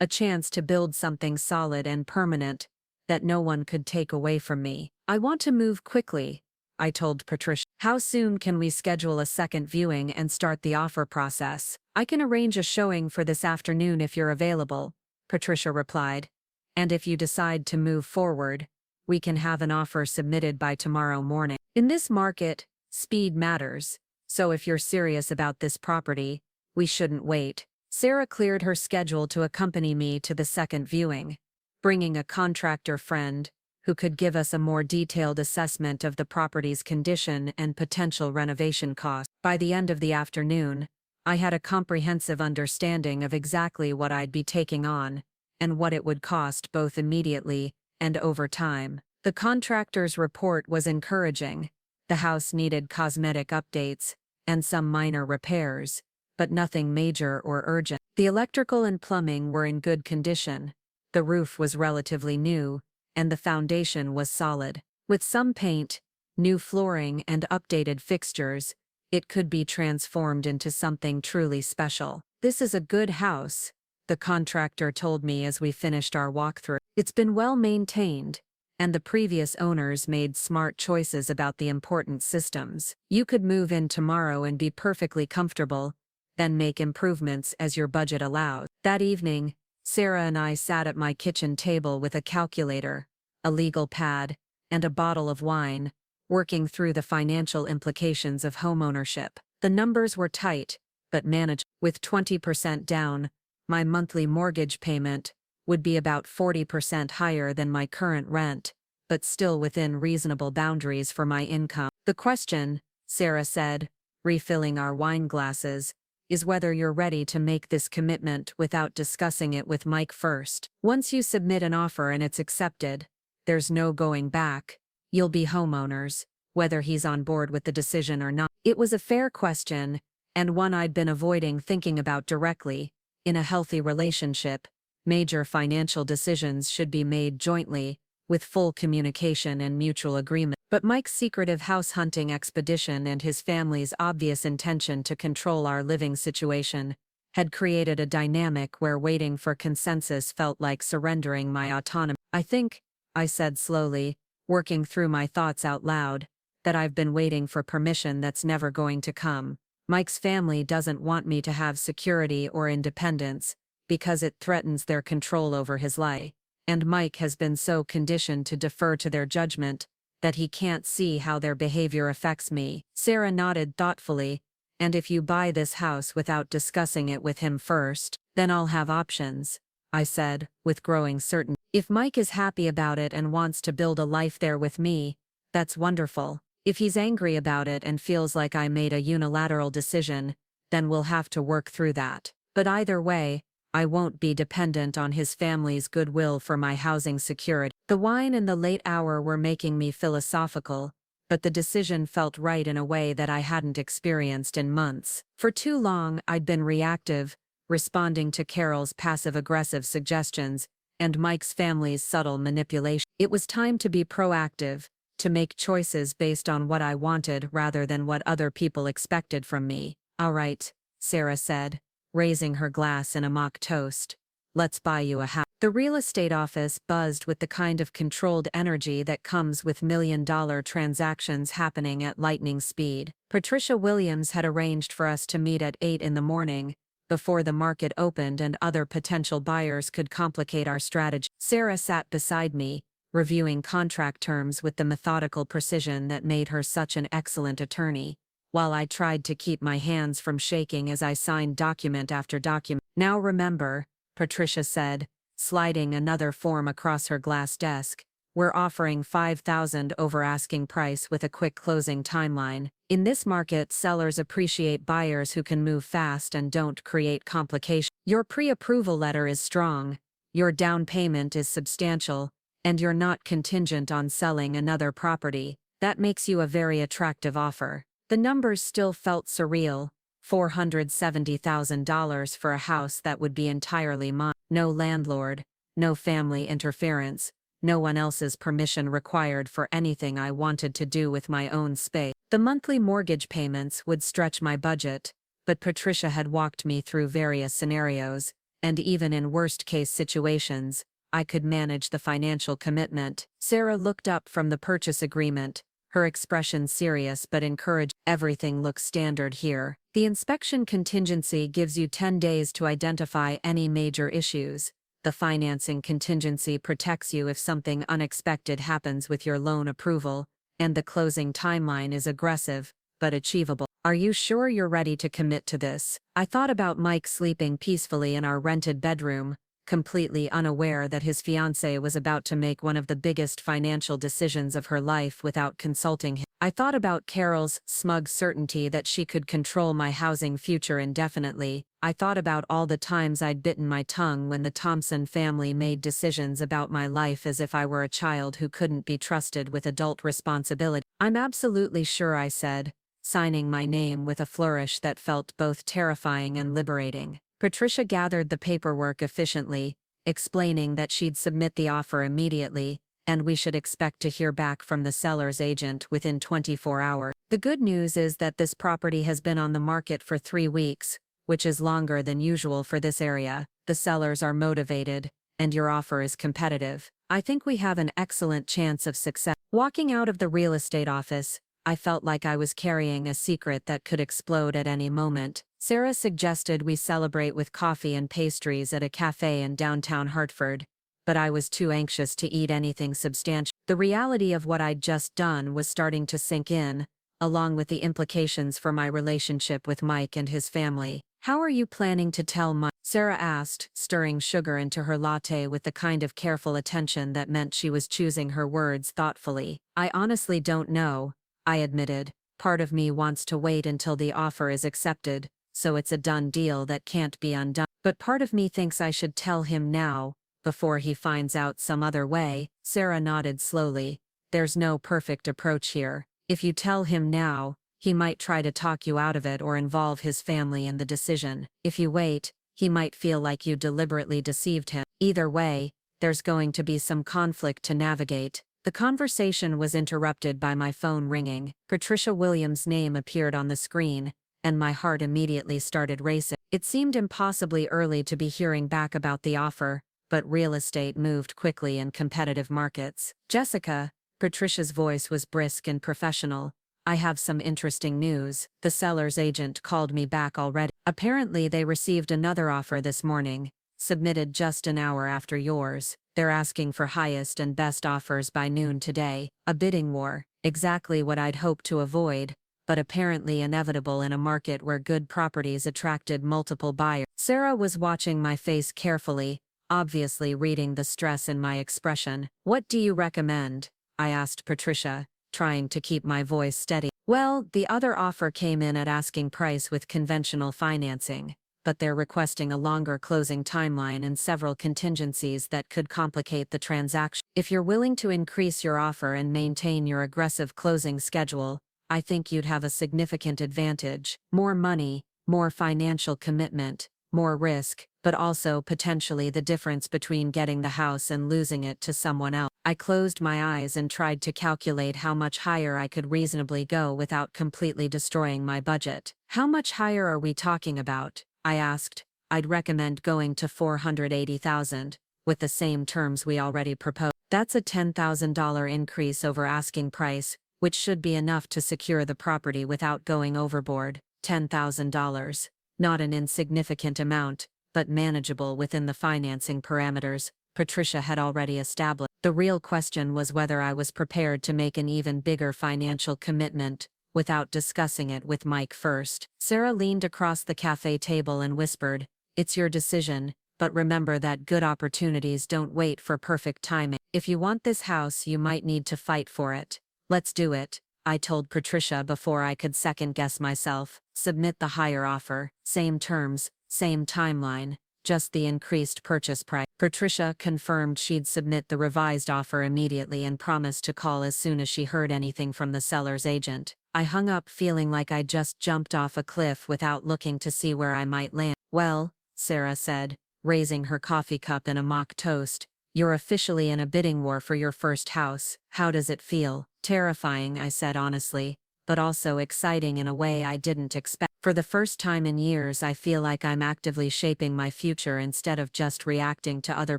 a chance to build something solid and permanent that no one could take away from me. I want to move quickly, I told Patricia. How soon can we schedule a second viewing and start the offer process? I can arrange a showing for this afternoon if you're available, Patricia replied. And if you decide to move forward, we can have an offer submitted by tomorrow morning. In this market, speed matters, so if you're serious about this property, we shouldn't wait. Sarah cleared her schedule to accompany me to the second viewing, bringing a contractor friend who could give us a more detailed assessment of the property's condition and potential renovation costs. By the end of the afternoon, I had a comprehensive understanding of exactly what I'd be taking on and what it would cost both immediately and over time. The contractor's report was encouraging. The house needed cosmetic updates and some minor repairs, but nothing major or urgent. The electrical and plumbing were in good condition. The roof was relatively new, and the foundation was solid. With some paint, new flooring and updated fixtures, it could be transformed into something truly special. This is a good house, the contractor told me as we finished our walkthrough. It's been well maintained, and the previous owners made smart choices about the important systems. You could move in tomorrow and be perfectly comfortable, then make improvements as your budget allows. That evening, Sarah and I sat at my kitchen table with a calculator, a legal pad, and a bottle of wine, working through the financial implications of homeownership. The numbers were tight, but manageable. With 20% down, my monthly mortgage payment would be about 40% higher than my current rent, but still within reasonable boundaries for my income. The question, Sarah said, refilling our wine glasses, is whether you're ready to make this commitment without discussing it with Mike first. Once you submit an offer and it's accepted, there's no going back. You'll be homeowners, whether he's on board with the decision or not. It was a fair question, and one I'd been avoiding thinking about directly. In a healthy relationship, major financial decisions should be made jointly, with full communication and mutual agreement. But Mike's secretive house hunting expedition and his family's obvious intention to control our living situation had created a dynamic where waiting for consensus felt like surrendering my autonomy. I think, I said slowly, working through my thoughts out loud, that I've been waiting for permission that's never going to come. Mike's family doesn't want me to have security or independence because it threatens their control over his life, and Mike has been so conditioned to defer to their judgment that he can't see how their behavior affects me. Sarah nodded thoughtfully. And if you buy this house without discussing it with him first, then I'll have options, I said, with growing certainty. If Mike is happy about it and wants to build a life there with me, that's wonderful. If he's angry about it and feels like I made a unilateral decision, then we'll have to work through that. But either way, I won't be dependent on his family's goodwill for my housing security. The wine and the late hour were making me philosophical, but the decision felt right in a way that I hadn't experienced in months. For too long, I'd been reactive, responding to Carol's passive-aggressive suggestions and Mike's family's subtle manipulation. It was time to be proactive, to make choices based on what I wanted rather than what other people expected from me. All right, Sarah said, raising her glass in a mock toast. Let's buy you a house. The real estate office buzzed with the kind of controlled energy that comes with million-dollar transactions happening at lightning speed. Patricia Williams had arranged for us to meet at 8 in the morning, before the market opened and other potential buyers could complicate our strategy. Sarah sat beside me, reviewing contract terms with the methodical precision that made her such an excellent attorney, while I tried to keep my hands from shaking as I signed document after document. Now remember, Patricia said, sliding another form across her glass desk, we're offering $5,000 over asking price with a quick closing timeline. In this market, sellers appreciate buyers who can move fast and don't create complications. Your pre-approval letter is strong, your down payment is substantial, and you're not contingent on selling another property. That makes you a very attractive offer. The numbers still felt surreal. $470,000 for a house that would be entirely mine. No landlord, no family interference, no one else's permission required for anything I wanted to do with my own space. The monthly mortgage payments would stretch my budget, but Patricia had walked me through various scenarios, and even in worst-case situations, I could manage the financial commitment. Sarah looked up from the purchase agreement, her expression serious but encouraged. Everything looks standard here. The inspection contingency gives you 10 days to identify any major issues. The financing contingency protects you if something unexpected happens with your loan approval, and the closing timeline is aggressive, but achievable. Are you sure you're ready to commit to this? I thought about Mike sleeping peacefully in our rented bedroom, completely unaware that his fiancée was about to make one of the biggest financial decisions of her life without consulting him. I thought about Carol's smug certainty that she could control my housing future indefinitely. I thought about all the times I'd bitten my tongue when the Thompson family made decisions about my life as if I were a child who couldn't be trusted with adult responsibility. I'm absolutely sure, I said, signing my name with a flourish that felt both terrifying and liberating. Patricia gathered the paperwork efficiently, explaining that she'd submit the offer immediately, and we should expect to hear back from the seller's agent within 24 hours. The good news is that this property has been on the market for 3 weeks, which is longer than usual for this area. The sellers are motivated, and your offer is competitive. I think we have an excellent chance of success. Walking out of the real estate office, I felt like I was carrying a secret that could explode at any moment. Sarah suggested we celebrate with coffee and pastries at a cafe in downtown Hartford, but I was too anxious to eat anything substantial. The reality of what I'd just done was starting to sink in, along with the implications for my relationship with Mike and his family. How are you planning to tell Mike? Sarah asked, stirring sugar into her latte with the kind of careful attention that meant she was choosing her words thoughtfully. I honestly don't know, I admitted. Part of me wants to wait until the offer is accepted, so it's a done deal that can't be undone. But part of me thinks I should tell him now, before he finds out some other way. Sarah nodded slowly. There's no perfect approach here. If you tell him now, he might try to talk you out of it or involve his family in the decision. If you wait, he might feel like you deliberately deceived him. Either way, there's going to be some conflict to navigate. The conversation was interrupted by my phone ringing. Patricia Williams' name appeared on the screen, and my heart immediately started racing. It seemed impossibly early to be hearing back about the offer, but real estate moved quickly in competitive markets. Jessica, Patricia's voice was brisk and professional. I have some interesting news. The seller's agent called me back already. Apparently they received another offer this morning, submitted just an hour after yours. They're asking for highest and best offers by noon today. A bidding war, exactly what I'd hoped to avoid, but apparently inevitable in a market where good properties attracted multiple buyers. Sarah was watching my face carefully, obviously reading the stress in my expression. "What do you recommend?" I asked Patricia, trying to keep my voice steady. "Well, the other offer came in at asking price with conventional financing, but they're requesting a longer closing timeline and several contingencies that could complicate the transaction. If you're willing to increase your offer and maintain your aggressive closing schedule, I think you'd have a significant advantage. More money, more financial commitment, more risk, but also potentially the difference between getting the house and losing it to someone else." I closed my eyes and tried to calculate how much higher I could reasonably go without completely destroying my budget. "How much higher are we talking about?" I asked. "I'd recommend going to $480,000, with the same terms we already proposed." "That's a $10,000 increase over asking price, which should be enough to secure the property without going overboard." $10,000. Not an insignificant amount, but manageable within the financing parameters Patricia had already established. The real question was whether I was prepared to make an even bigger financial commitment without discussing it with Mike first. Sarah leaned across the cafe table and whispered, "It's your decision, but remember that good opportunities don't wait for perfect timing. If you want this house, you might need to fight for it." "Let's do it," I told Patricia before I could second-guess myself. "Submit the higher offer, same terms, same timeline, just the increased purchase price." Patricia confirmed she'd submit the revised offer immediately and promised to call as soon as she heard anything from the seller's agent. I hung up feeling like I'd just jumped off a cliff without looking to see where I might land. "Well," Sarah said, raising her coffee cup in a mock toast, "you're officially in a bidding war for your first house. How does it feel?" "Terrifying," I said honestly, "but also exciting in a way I didn't expect. For the first time in years, I feel like I'm actively shaping my future instead of just reacting to other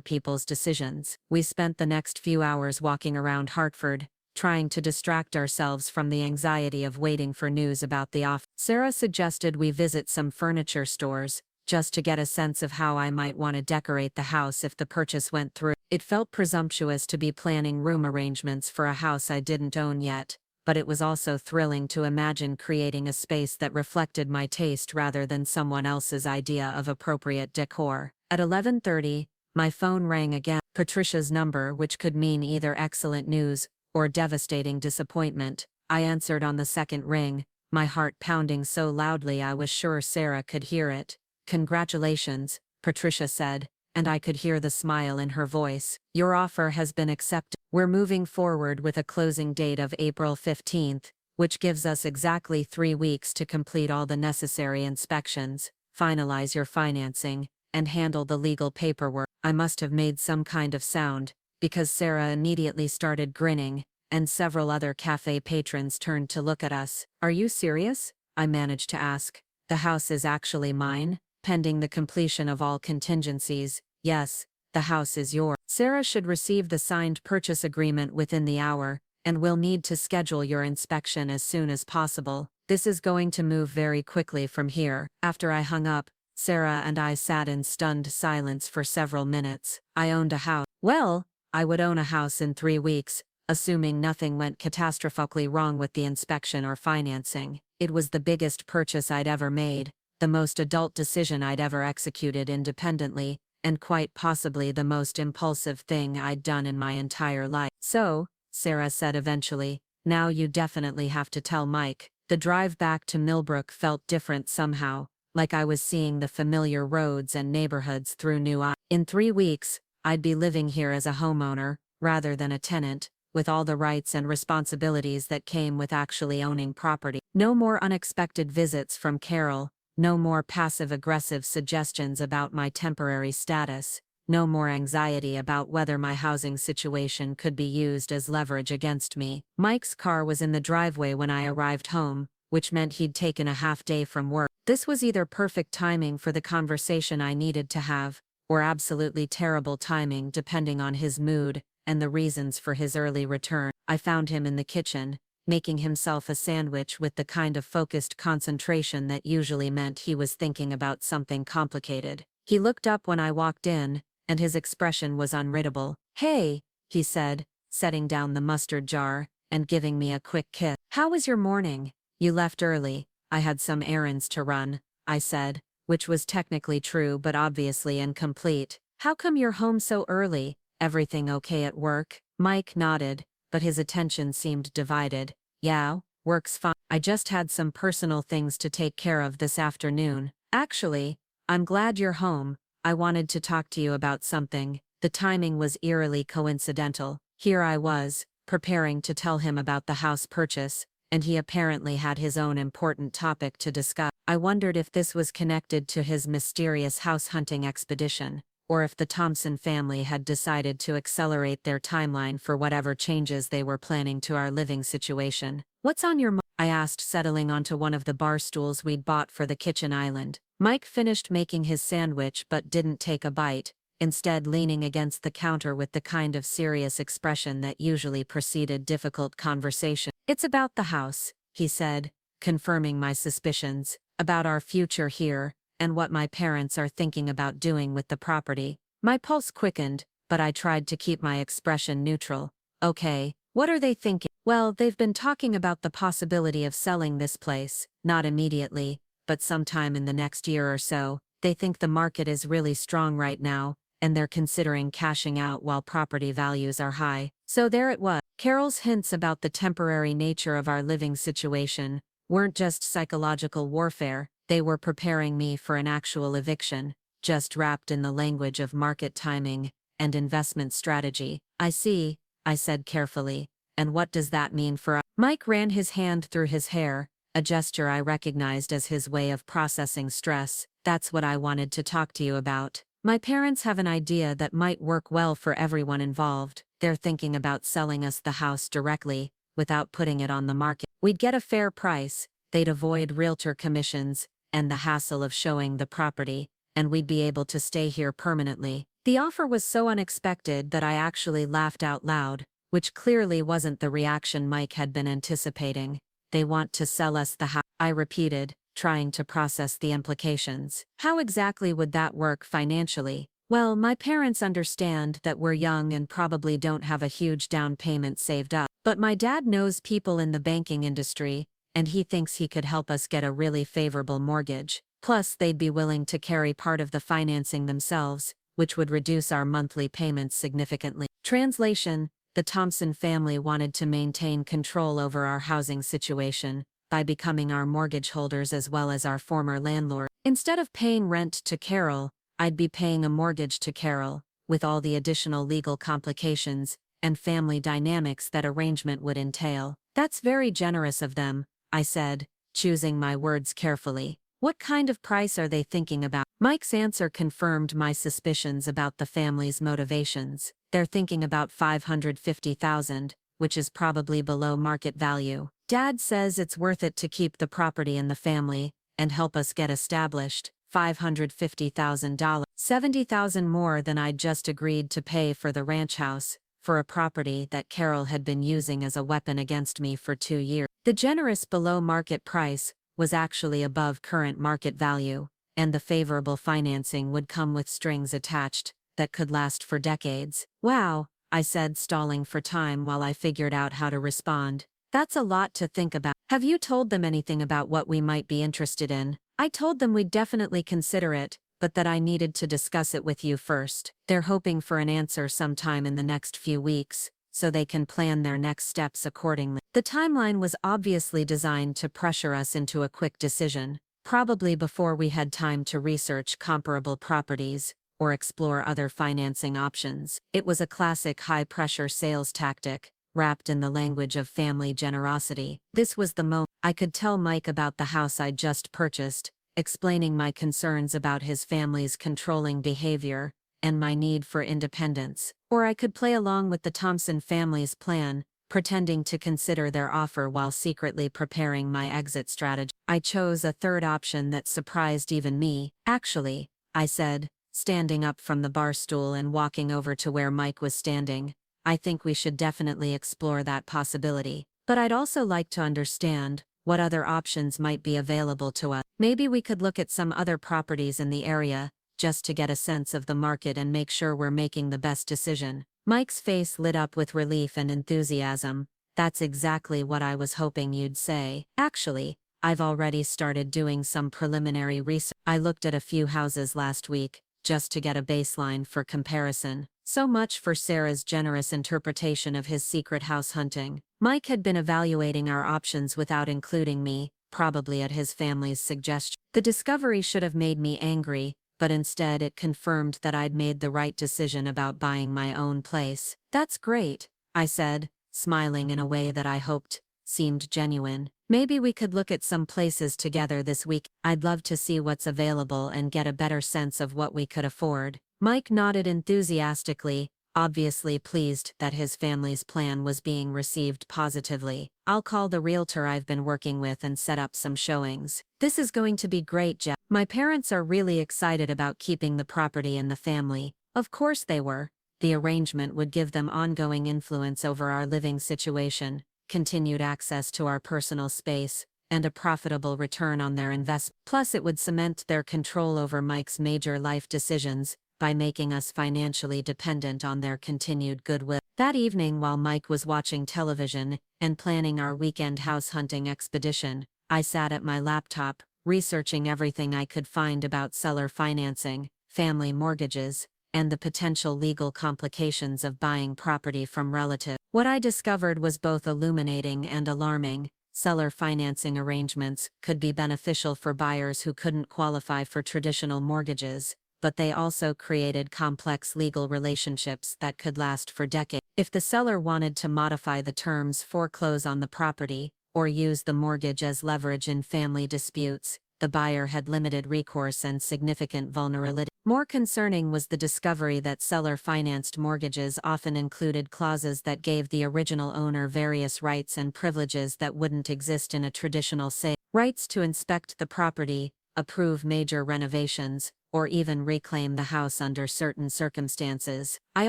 people's decisions." We spent the next few hours walking around Hartford, trying to distract ourselves from the anxiety of waiting for news about the offer. Sarah suggested we visit some furniture stores, just to get a sense of how I might want to decorate the house if the purchase went through. It felt presumptuous to be planning room arrangements for a house I didn't own yet, but it was also thrilling to imagine creating a space that reflected my taste rather than someone else's idea of appropriate decor. At 11:30, my phone rang again. Patricia's number, which could mean either excellent news or devastating disappointment. I answered on the second ring, my heart pounding so loudly I was sure Sarah could hear it. "Congratulations," Patricia said, and I could hear the smile in her voice. "Your offer has been accepted. We're moving forward with a closing date of April 15th, which gives us exactly 3 weeks to complete all the necessary inspections, finalize your financing, and handle the legal paperwork." I must have made some kind of sound, because Sarah immediately started grinning, and several other cafe patrons turned to look at us. "Are you serious?" I managed to ask. "The house is actually mine, pending the completion of all contingencies." "Yes, the house is yours. Sarah should receive the signed purchase agreement within the hour, and we'll need to schedule your inspection as soon as possible. This is going to move very quickly from here." After I hung up, Sarah and I sat in stunned silence for several minutes. I owned a house. Well, I would own a house in 3 weeks, assuming nothing went catastrophically wrong with the inspection or financing. It was the biggest purchase I'd ever made, the most adult decision I'd ever executed independently, and quite possibly the most impulsive thing I'd done in my entire life. "So," Sarah said eventually, "now you definitely have to tell Mike." The drive back to Millbrook felt different somehow, like I was seeing the familiar roads and neighborhoods through new eyes. In 3 weeks, I'd be living here as a homeowner, rather than a tenant, with all the rights and responsibilities that came with actually owning property. No more unexpected visits from Carol, no more passive-aggressive suggestions about my temporary status, no more anxiety about whether my housing situation could be used as leverage against me. Mike's car was in the driveway when I arrived home, which meant he'd taken a half-day from work. This was either perfect timing for the conversation I needed to have, or absolutely terrible timing depending on his mood and the reasons for his early return. I found him in the kitchen, making himself a sandwich with the kind of focused concentration that usually meant he was thinking about something complicated. He looked up when I walked in, and his expression was unreadable. "Hey," he said, setting down the mustard jar and giving me a quick kiss. "How was your morning? You left early." "I had some errands to run," I said, which was technically true but obviously incomplete. "How come you're home so early? Everything okay at work?" Mike nodded, but his attention seemed divided. "Yeah, work's fine. I just had some personal things to take care of this afternoon. Actually, I'm glad you're home. I wanted to talk to you about something." The timing was eerily coincidental. Here I was, preparing to tell him about the house purchase, and he apparently had his own important topic to discuss. I wondered if this was connected to his mysterious house hunting expedition, or if the Thompson family had decided to accelerate their timeline for whatever changes they were planning to our living situation. "What's on your mind?" I asked, settling onto one of the bar stools we'd bought for the kitchen island. Mike finished making his sandwich but didn't take a bite, instead leaning against the counter with the kind of serious expression that usually preceded difficult conversation. "It's about the house," he said, confirming my suspicions, "about our future here, and what my parents are thinking about doing with the property." My pulse quickened, but I tried to keep my expression neutral. "Okay, what are they thinking?" "Well, they've been talking about the possibility of selling this place, not immediately, but sometime in the next year or so. They think the market is really strong right now, and they're considering cashing out while property values are high." So there it was. Carol's hints about the temporary nature of our living situation weren't just psychological warfare, they were preparing me for an actual eviction, just wrapped in the language of market timing and investment strategy. "I see," I said carefully. "And what does that mean for us?" Mike ran his hand through his hair, a gesture I recognized as his way of processing stress. "That's what I wanted to talk to you about. My parents have an idea that might work well for everyone involved. They're thinking about selling us the house directly, without putting it on the market. We'd get a fair price, they'd avoid realtor commissions, and the hassle of showing the property, and we'd be able to stay here permanently." The offer was so unexpected that I actually laughed out loud, which clearly wasn't the reaction Mike had been anticipating. "They want to sell us the house," I repeated, trying to process the implications. "How exactly would that work financially?" "Well, my parents understand that we're young and probably don't have a huge down payment saved up. But my dad knows people in the banking industry, and he thinks he could help us get a really favorable mortgage. Plus, they'd be willing to carry part of the financing themselves, which would reduce our monthly payments significantly." Translation: the Thompson family wanted to maintain control over our housing situation by becoming our mortgage holders as well as our former landlord. Instead of paying rent to Carol, I'd be paying a mortgage to Carol, with all the additional legal complications and family dynamics that arrangement would entail. "That's very generous of them," I said, choosing my words carefully. "What kind of price are they thinking about?" Mike's answer confirmed my suspicions about the family's motivations. "They're thinking about $550,000, which is probably below market value. Dad says it's worth it to keep the property in the family and help us get established." $550,000, $70,000 more than I'd just agreed to pay for the ranch house, for a property that Carol had been using as a weapon against me for 2 years. The generous below-market price was actually above current market value, and the favorable financing would come with strings attached that could last for decades. "Wow," I said, stalling for time while I figured out how to respond. "That's a lot to think about. Have you told them anything about what we might be interested in?" "I told them we'd definitely consider it, but that I needed to discuss it with you first. They're hoping for an answer sometime in the next few weeks, so they can plan their next steps accordingly." The timeline was obviously designed to pressure us into a quick decision, probably before we had time to research comparable properties or explore other financing options. It was a classic high-pressure sales tactic, wrapped in the language of family generosity. This was the moment I could tell Mike about the house I'd just purchased, explaining my concerns about his family's controlling behavior and my need for independence. Or I could play along with the Thompson family's plan, pretending to consider their offer while secretly preparing my exit strategy. I chose a third option that surprised even me. "Actually," I said, standing up from the bar stool and walking over to where Mike was standing, "I think we should definitely explore that possibility. But I'd also like to understand what other options might be available to us. Maybe we could look at some other properties in the area, just to get a sense of the market and make sure we're making the best decision. Mike's face lit up with relief and enthusiasm. That's exactly what I was hoping you'd say. Actually, I've already started doing some preliminary research. I looked at a few houses last week, just to get a baseline for comparison. So much for Sarah's generous interpretation of his secret house hunting. Mike had been evaluating our options without including me, probably at his family's suggestion. The discovery should have made me angry, but instead it confirmed that I'd made the right decision about buying my own place. That's great, I said, smiling in a way that I hoped seemed genuine. Maybe we could look at some places together this week. I'd love to see what's available and get a better sense of what we could afford. Mike nodded enthusiastically, obviously pleased that his family's plan was being received positively. I'll call the realtor I've been working with and set up some showings. This is going to be great, Jeff. My parents are really excited about keeping the property in the family. Of course they were. The arrangement would give them ongoing influence over our living situation, continued access to our personal space, and a profitable return on their investment. Plus, it would cement their control over Mike's major life decisions by making us financially dependent on their continued goodwill. That evening, while Mike was watching television and planning our weekend house hunting expedition, I sat at my laptop, researching everything I could find about seller financing, family mortgages, and the potential legal complications of buying property from relatives. What I discovered was both illuminating and alarming. Seller financing arrangements could be beneficial for buyers who couldn't qualify for traditional mortgages, but they also created complex legal relationships that could last for decades. If the seller wanted to modify the terms, foreclose on the property, or use the mortgage as leverage in family disputes, the buyer had limited recourse and significant vulnerability. More concerning was the discovery that seller-financed mortgages often included clauses that gave the original owner various rights and privileges that wouldn't exist in a traditional sale. Rights to inspect the property, approve major renovations, or even reclaim the house under certain circumstances. I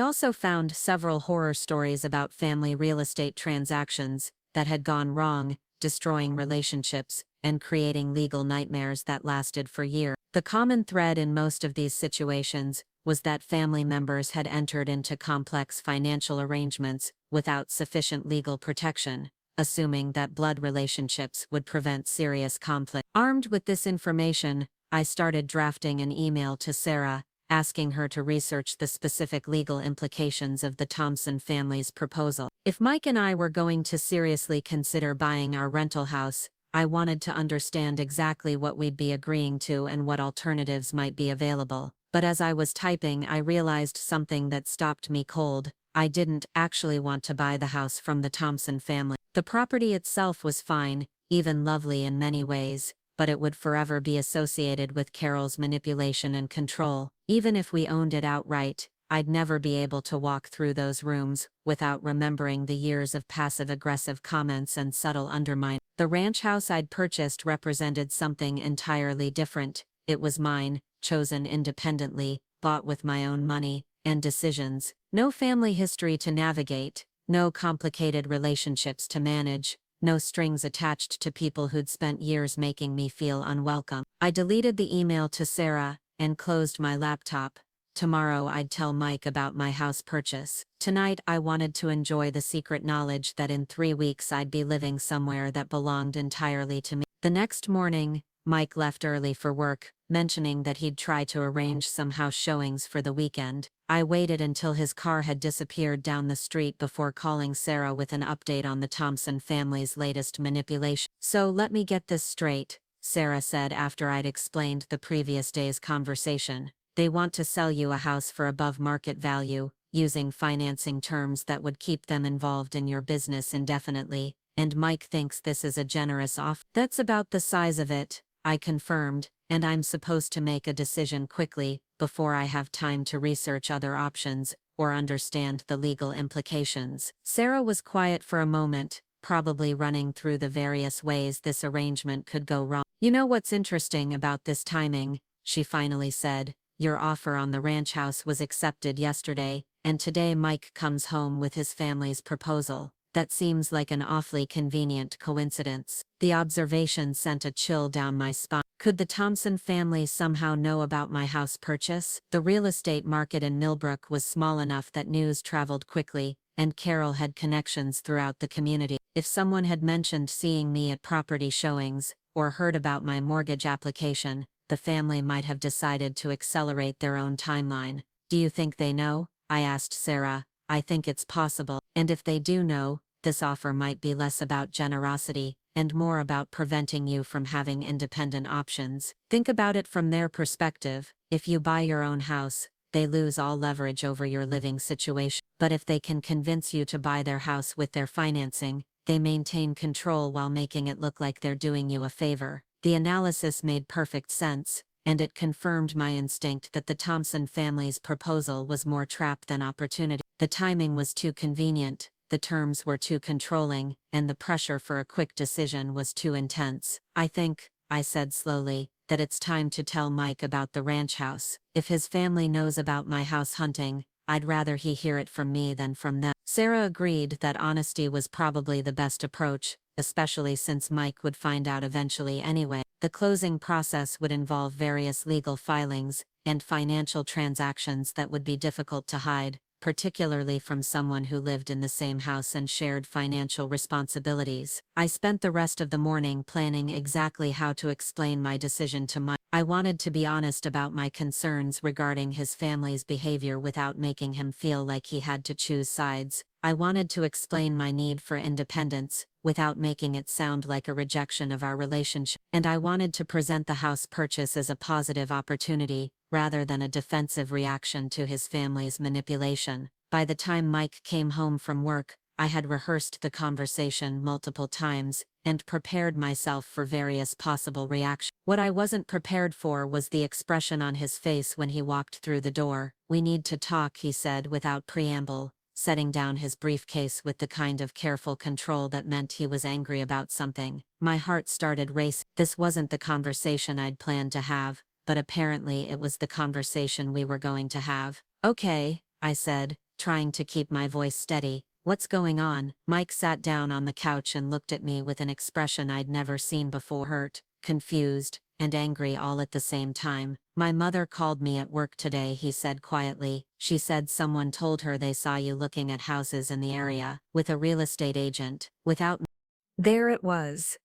also found several horror stories about family real estate transactions that had gone wrong, destroying relationships, and creating legal nightmares that lasted for years. The common thread in most of these situations was that family members had entered into complex financial arrangements without sufficient legal protection, assuming that blood relationships would prevent serious conflict. Armed with this information, I started drafting an email to Sarah, asking her to research the specific legal implications of the Thompson family's proposal. If Mike and I were going to seriously consider buying our rental house, I wanted to understand exactly what we'd be agreeing to and what alternatives might be available. But as I was typing, I realized something that stopped me cold. I didn't actually want to buy the house from the Thompson family. The property itself was fine, even lovely in many ways, but it would forever be associated with Carol's manipulation and control. Even if we owned it outright, I'd never be able to walk through those rooms without remembering the years of passive-aggressive comments and subtle undermining. The ranch house I'd purchased represented something entirely different. It was mine, chosen independently, bought with my own money and decisions. No family history to navigate, no complicated relationships to manage, no strings attached to people who'd spent years making me feel unwelcome. I deleted the email to Sarah and closed my laptop. Tomorrow I'd tell Mike about my house purchase. Tonight I wanted to enjoy the secret knowledge that in 3 weeks I'd be living somewhere that belonged entirely to me. The next morning, Mike left early for work, mentioning that he'd try to arrange some house showings for the weekend. I waited until his car had disappeared down the street before calling Sarah with an update on the Thompson family's latest manipulation. "So let me get this straight," Sarah said after I'd explained the previous day's conversation. "They want to sell you a house for above market value, using financing terms that would keep them involved in your business indefinitely, and Mike thinks this is a generous offer." "That's about the size of it," I confirmed, "and I'm supposed to make a decision quickly, before I have time to research other options or understand the legal implications." Sarah was quiet for a moment, probably running through the various ways this arrangement could go wrong. "You know what's interesting about this timing?" she finally said. "Your offer on the ranch house was accepted yesterday, and today Mike comes home with his family's proposal. That seems like an awfully convenient coincidence. The observation sent a chill down my spine. Could the Thompson family somehow know about my house purchase? The real estate market in Millbrook was small enough that news traveled quickly, and Carol had connections throughout the community. If someone had mentioned seeing me at property showings, or heard about my mortgage application, the family might have decided to accelerate their own timeline. Do you think they know? I asked Sarah. I think it's possible, and if they do know, this offer might be less about generosity, and more about preventing you from having independent options. Think about it from their perspective. If you buy your own house, they lose all leverage over your living situation. But if they can convince you to buy their house with their financing, they maintain control while making it look like they're doing you a favor. The analysis made perfect sense, and it confirmed my instinct that the Thompson family's proposal was more trap than opportunity. The timing was too convenient, the terms were too controlling, and the pressure for a quick decision was too intense. I think, I said slowly, that it's time to tell Mike about the ranch house. If his family knows about my house hunting, I'd rather he hear it from me than from them. Sarah agreed that honesty was probably the best approach, especially since Mike would find out eventually anyway. The closing process would involve various legal filings and financial transactions that would be difficult to hide, particularly from someone who lived in the same house and shared financial responsibilities. I spent the rest of the morning planning exactly how to explain my decision to Mike. I wanted to be honest about my concerns regarding his family's behavior without making him feel like he had to choose sides. I wanted to explain my need for independence, without making it sound like a rejection of our relationship. And I wanted to present the house purchase as a positive opportunity, rather than a defensive reaction to his family's manipulation. By the time Mike came home from work, I had rehearsed the conversation multiple times, and prepared myself for various possible reactions. What I wasn't prepared for was the expression on his face when he walked through the door. "We need to talk," he said without preamble, setting down his briefcase with the kind of careful control that meant he was angry about something. My heart started racing. This wasn't the conversation I'd planned to have, but apparently it was the conversation we were going to have. "Okay," I said, trying to keep my voice steady. "What's going on?" Mike sat down on the couch and looked at me with an expression I'd never seen before: hurt, confused, and angry all at the same time. "My mother called me at work today," he said quietly. "She said someone told her they saw you looking at houses in the area, with a real estate agent, without me." There it was.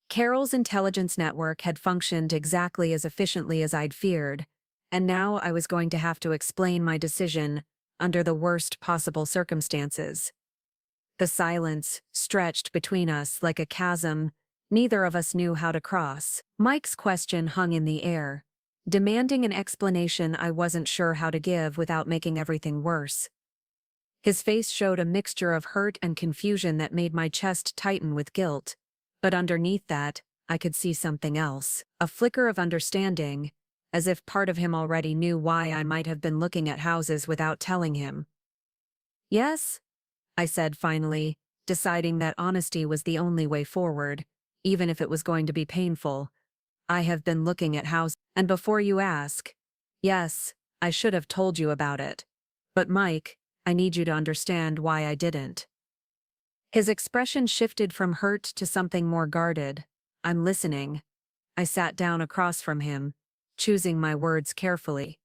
Carol's intelligence network had functioned exactly as efficiently as I'd feared, and now I was going to have to explain my decision under the worst possible circumstances. The silence stretched between us like a chasm neither of us knew how to cross. Mike's question hung in the air, demanding an explanation I wasn't sure how to give without making everything worse. His face showed a mixture of hurt and confusion that made my chest tighten with guilt, but underneath that, I could see something else, a flicker of understanding, as if part of him already knew why I might have been looking at houses without telling him. "Yes?" I said finally, deciding that honesty was the only way forward, even if it was going to be painful. "I have been looking at houses, and before you ask, yes, I should have told you about it. But Mike, I need you to understand why I didn't." His expression shifted from hurt to something more guarded. "I'm listening." I sat down across from him, choosing my words carefully.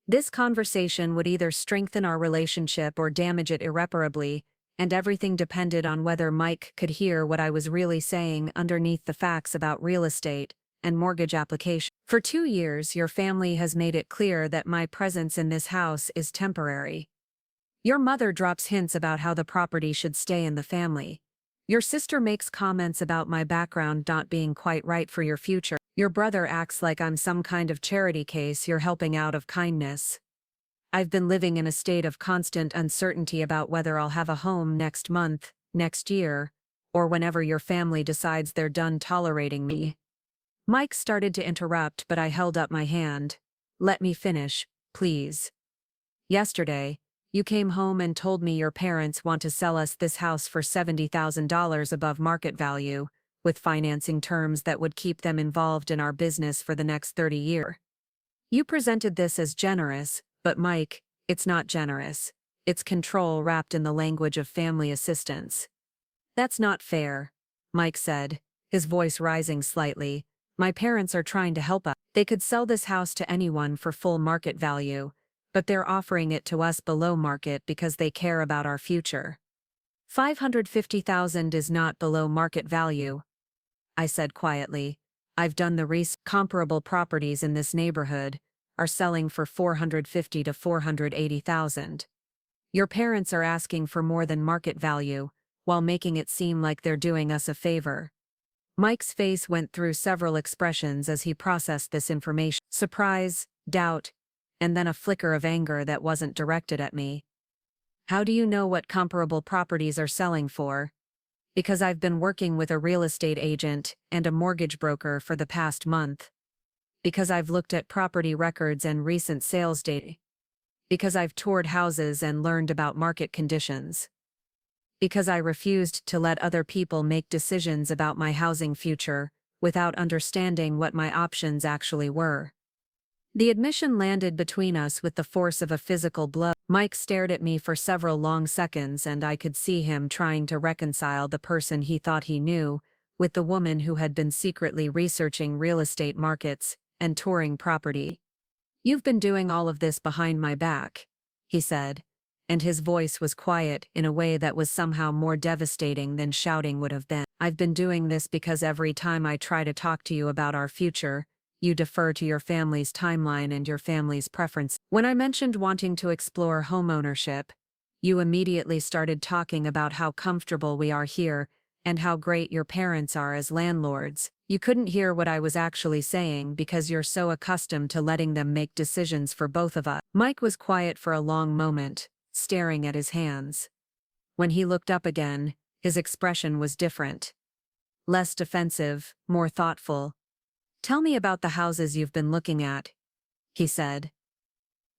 This conversation would either strengthen our relationship or damage it irreparably, and everything depended on whether Mike could hear what I was really saying underneath the facts about real estate and mortgage application. "For 2 years, your family has made it clear that my presence in this house is temporary. Your mother drops hints about how the property should stay in the family. Your sister makes comments about my background not being quite right for your future. Your brother acts like I'm some kind of charity case you're helping out of kindness. I've been living in a state of constant uncertainty about whether I'll have a home next month, next year, or whenever your family decides they're done tolerating me." Mike started to interrupt, but I held up my hand. "Let me finish, please. Yesterday, you came home and told me your parents want to sell us this house for $70,000 above market value, with financing terms that would keep them involved in our business for the next 30 years. You presented this as generous, but Mike, it's not generous. It's control wrapped in the language of family assistance. That's not fair, Mike said, his voice rising slightly. My parents are trying to help us. They could sell this house to anyone for full market value, but they're offering it to us below market because they care about our future. $550,000 is not below market value, I said quietly. I've done the research. Comparable properties in this neighborhood are selling for $450,000 to $480,000. Your parents are asking for more than market value, while making it seem like they're doing us a favor. Mike's face went through several expressions as he processed this information: surprise, doubt, and then a flicker of anger that wasn't directed at me. How do you know what comparable properties are selling for? Because I've been working with a real estate agent and a mortgage broker for the past month. Because I've looked at property records and recent sales data. Because I've toured houses and learned about market conditions. Because I refused to let other people make decisions about my housing future without understanding what my options actually were. The admission landed between us with the force of a physical blow. Mike stared at me for several long seconds, and I could see him trying to reconcile the person he thought he knew with the woman who had been secretly researching real estate markets and touring property. You've been doing all of this behind my back, he said, and his voice was quiet in a way that was somehow more devastating than shouting would have been. I've been doing this because every time I try to talk to you about our future, you defer to your family's timeline and your family's preference. When I mentioned wanting to explore homeownership, you immediately started talking about how comfortable we are here and how great your parents are as landlords. You couldn't hear what I was actually saying because you're so accustomed to letting them make decisions for both of us. Mike was quiet for a long moment, staring at his hands. When he looked up again, his expression was different. Less defensive, more thoughtful. Tell me about the houses you've been looking at, he said.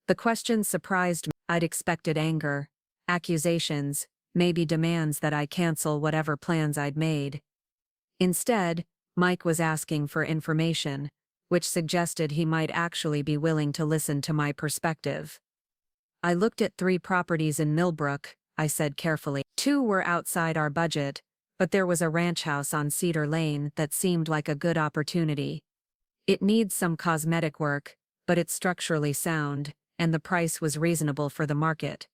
The question surprised me. I'd expected anger, accusations, maybe demands that I cancel whatever plans I'd made. Instead, Mike was asking for information, which suggested he might actually be willing to listen to my perspective. I looked at 3 properties in Millbrook, I said carefully. 2 were outside our budget, but there was a ranch house on Cedar Lane that seemed like a good opportunity. It needs some cosmetic work, but it's structurally sound, and the price was reasonable for the market.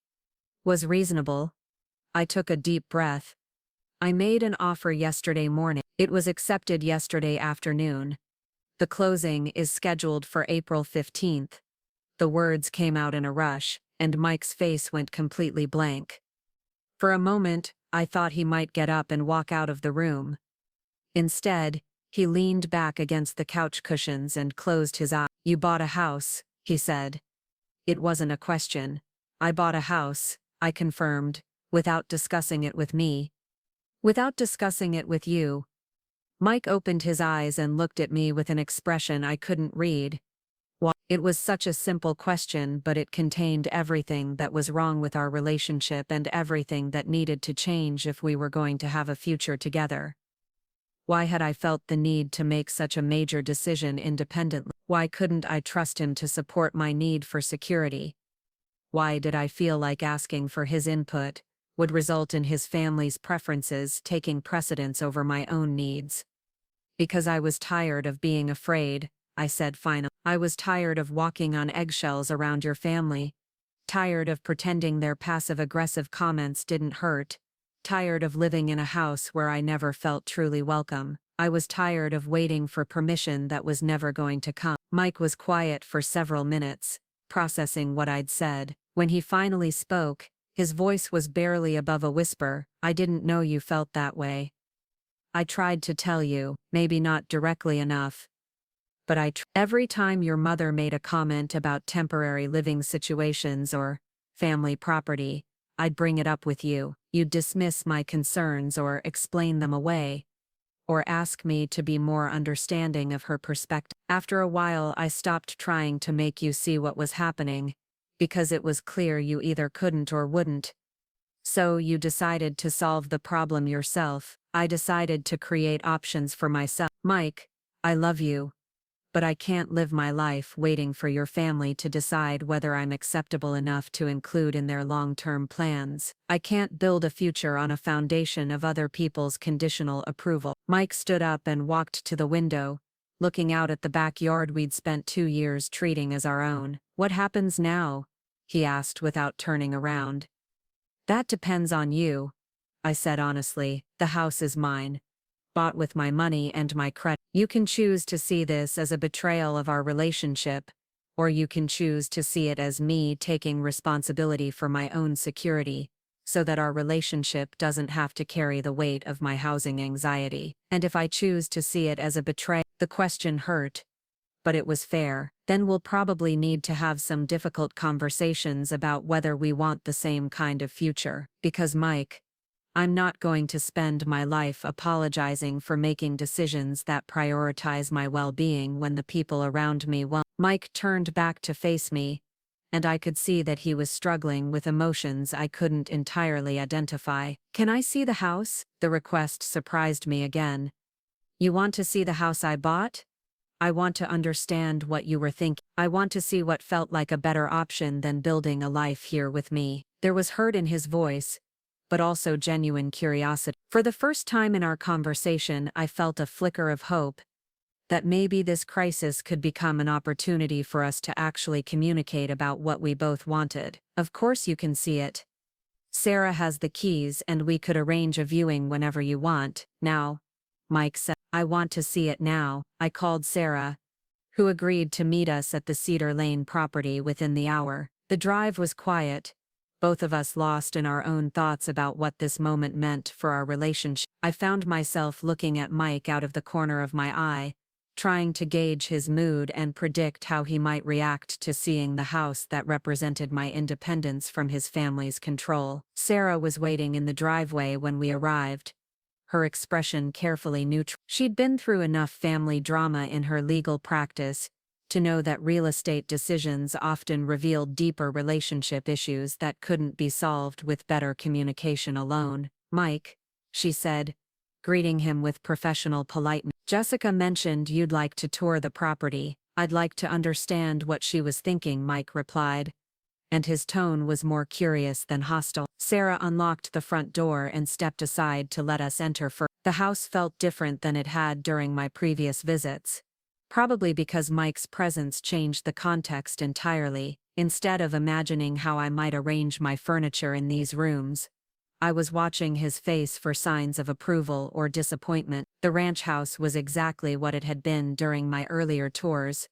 Was reasonable? I took a deep breath. I made an offer yesterday morning. It was accepted yesterday afternoon. The closing is scheduled for April 15th. The words came out in a rush, and Mike's face went completely blank. For a moment, I thought he might get up and walk out of the room. Instead, he leaned back against the couch cushions and closed his eyes. You bought a house, he said. It wasn't a question. I bought a house, I confirmed, without discussing it with me. Without discussing it with you. Mike opened his eyes and looked at me with an expression I couldn't read. Why? It was such a simple question, but it contained everything that was wrong with our relationship and everything that needed to change if we were going to have a future together. Why had I felt the need to make such a major decision independently? Why couldn't I trust him to support my need for security? Why did I feel like asking for his input would result in his family's preferences taking precedence over my own needs? Because I was tired of being afraid, I said finally. I was tired of walking on eggshells around your family. Tired of pretending their passive-aggressive comments didn't hurt. Tired of living in a house where I never felt truly welcome. I was tired of waiting for permission that was never going to come. Mike was quiet for several minutes, processing what I'd said. When he finally spoke, his voice was barely above a whisper. I didn't know you felt that way. I tried to tell you, maybe not directly enough. But every time your mother made a comment about temporary living situations or family property, I'd bring it up with you. You'd dismiss my concerns or explain them away, or ask me to be more understanding of her perspective. After a while, I stopped trying to make you see what was happening, because it was clear you either couldn't or wouldn't. So you decided to solve the problem yourself. I decided to create options for myself. Mike, I love you. but I can't live my life waiting for your family to decide whether I'm acceptable enough to include in their long-term plans. I can't build a future on a foundation of other people's conditional approval. Mike stood up and walked to the window, looking out at the backyard we'd spent 2 years treating as our own. What happens now? He asked without turning around. That depends on you, I said honestly. The house is mine, bought with my money and my credit. You can choose to see this as a betrayal of our relationship, or you can choose to see it as me taking responsibility for my own security, so that our relationship doesn't have to carry the weight of my housing anxiety. And if I choose to see it as a betrayal, the question hurt, but it was fair. Then we'll probably need to have some difficult conversations about whether we want the same kind of future. Because Mike, I'm not going to spend my life apologizing for making decisions that prioritize my well-being when the people around me won't. Mike turned back to face me, and I could see that he was struggling with emotions I couldn't entirely identify. Can I see the house? The request surprised me again. You want to see the house I bought? I want to understand what you were thinking. I want to see what felt like a better option than building a life here with me. There was hurt in his voice, but also genuine curiosity. For the first time in our conversation, I felt a flicker of hope that maybe this crisis could become an opportunity for us to actually communicate about what we both wanted. Of course you can see it. Sarah has the keys and we could arrange a viewing whenever you want. Now, Mike said. I want to see it now. I called Sarah, who agreed to meet us at the Cedar Lane property within the hour. The drive was quiet, both of us lost in our own thoughts about what this moment meant for our relationship. I found myself looking at Mike out of the corner of my eye, trying to gauge his mood and predict how he might react to seeing the house that represented my independence from his family's control. Sarah was waiting in the driveway when we arrived, her expression carefully neutral. She'd been through enough family drama in her legal practice to know that real estate decisions often revealed deeper relationship issues that couldn't be solved with better communication alone. Mike, she said, greeting him with professional politeness. Jessica mentioned you'd like to tour the property. I'd like to understand what she was thinking, Mike replied, and his tone was more curious than hostile. Sarah unlocked the front door and stepped aside to let us enter first. The house felt different than it had during my previous visits, probably because Mike's presence changed the context entirely. Instead of imagining how I might arrange my furniture in these rooms, I was watching his face for signs of approval or disappointment. The ranch house was exactly what it had been during my earlier tours.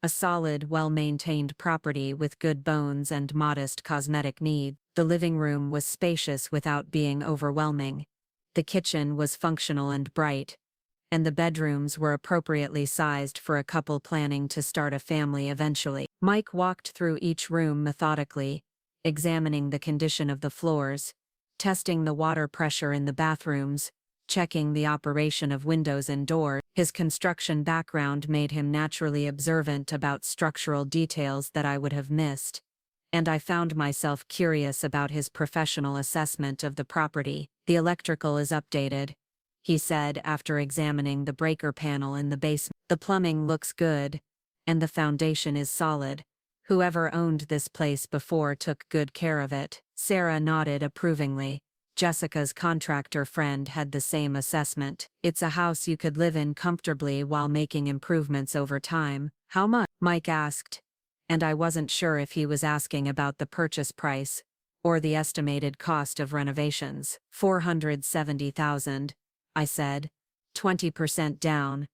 A solid, well-maintained property with good bones and modest cosmetic needs. The living room was spacious without being overwhelming. The kitchen was functional and bright, and the bedrooms were appropriately sized for a couple planning to start a family eventually. Mike walked through each room methodically, examining the condition of the floors, testing the water pressure in the bathrooms, checking the operation of windows and doors. His construction background made him naturally observant about structural details that I would have missed, and I found myself curious about his professional assessment of the property. The electrical is updated, he said after examining the breaker panel in the basement. The plumbing looks good, and the foundation is solid. Whoever owned this place before took good care of it. Sarah nodded approvingly. Jessica's contractor friend had the same assessment. It's a house you could live in comfortably while making improvements over time. How much? Mike asked, and I wasn't sure if he was asking about the purchase price or the estimated cost of renovations. $470,000, I said. 20% down.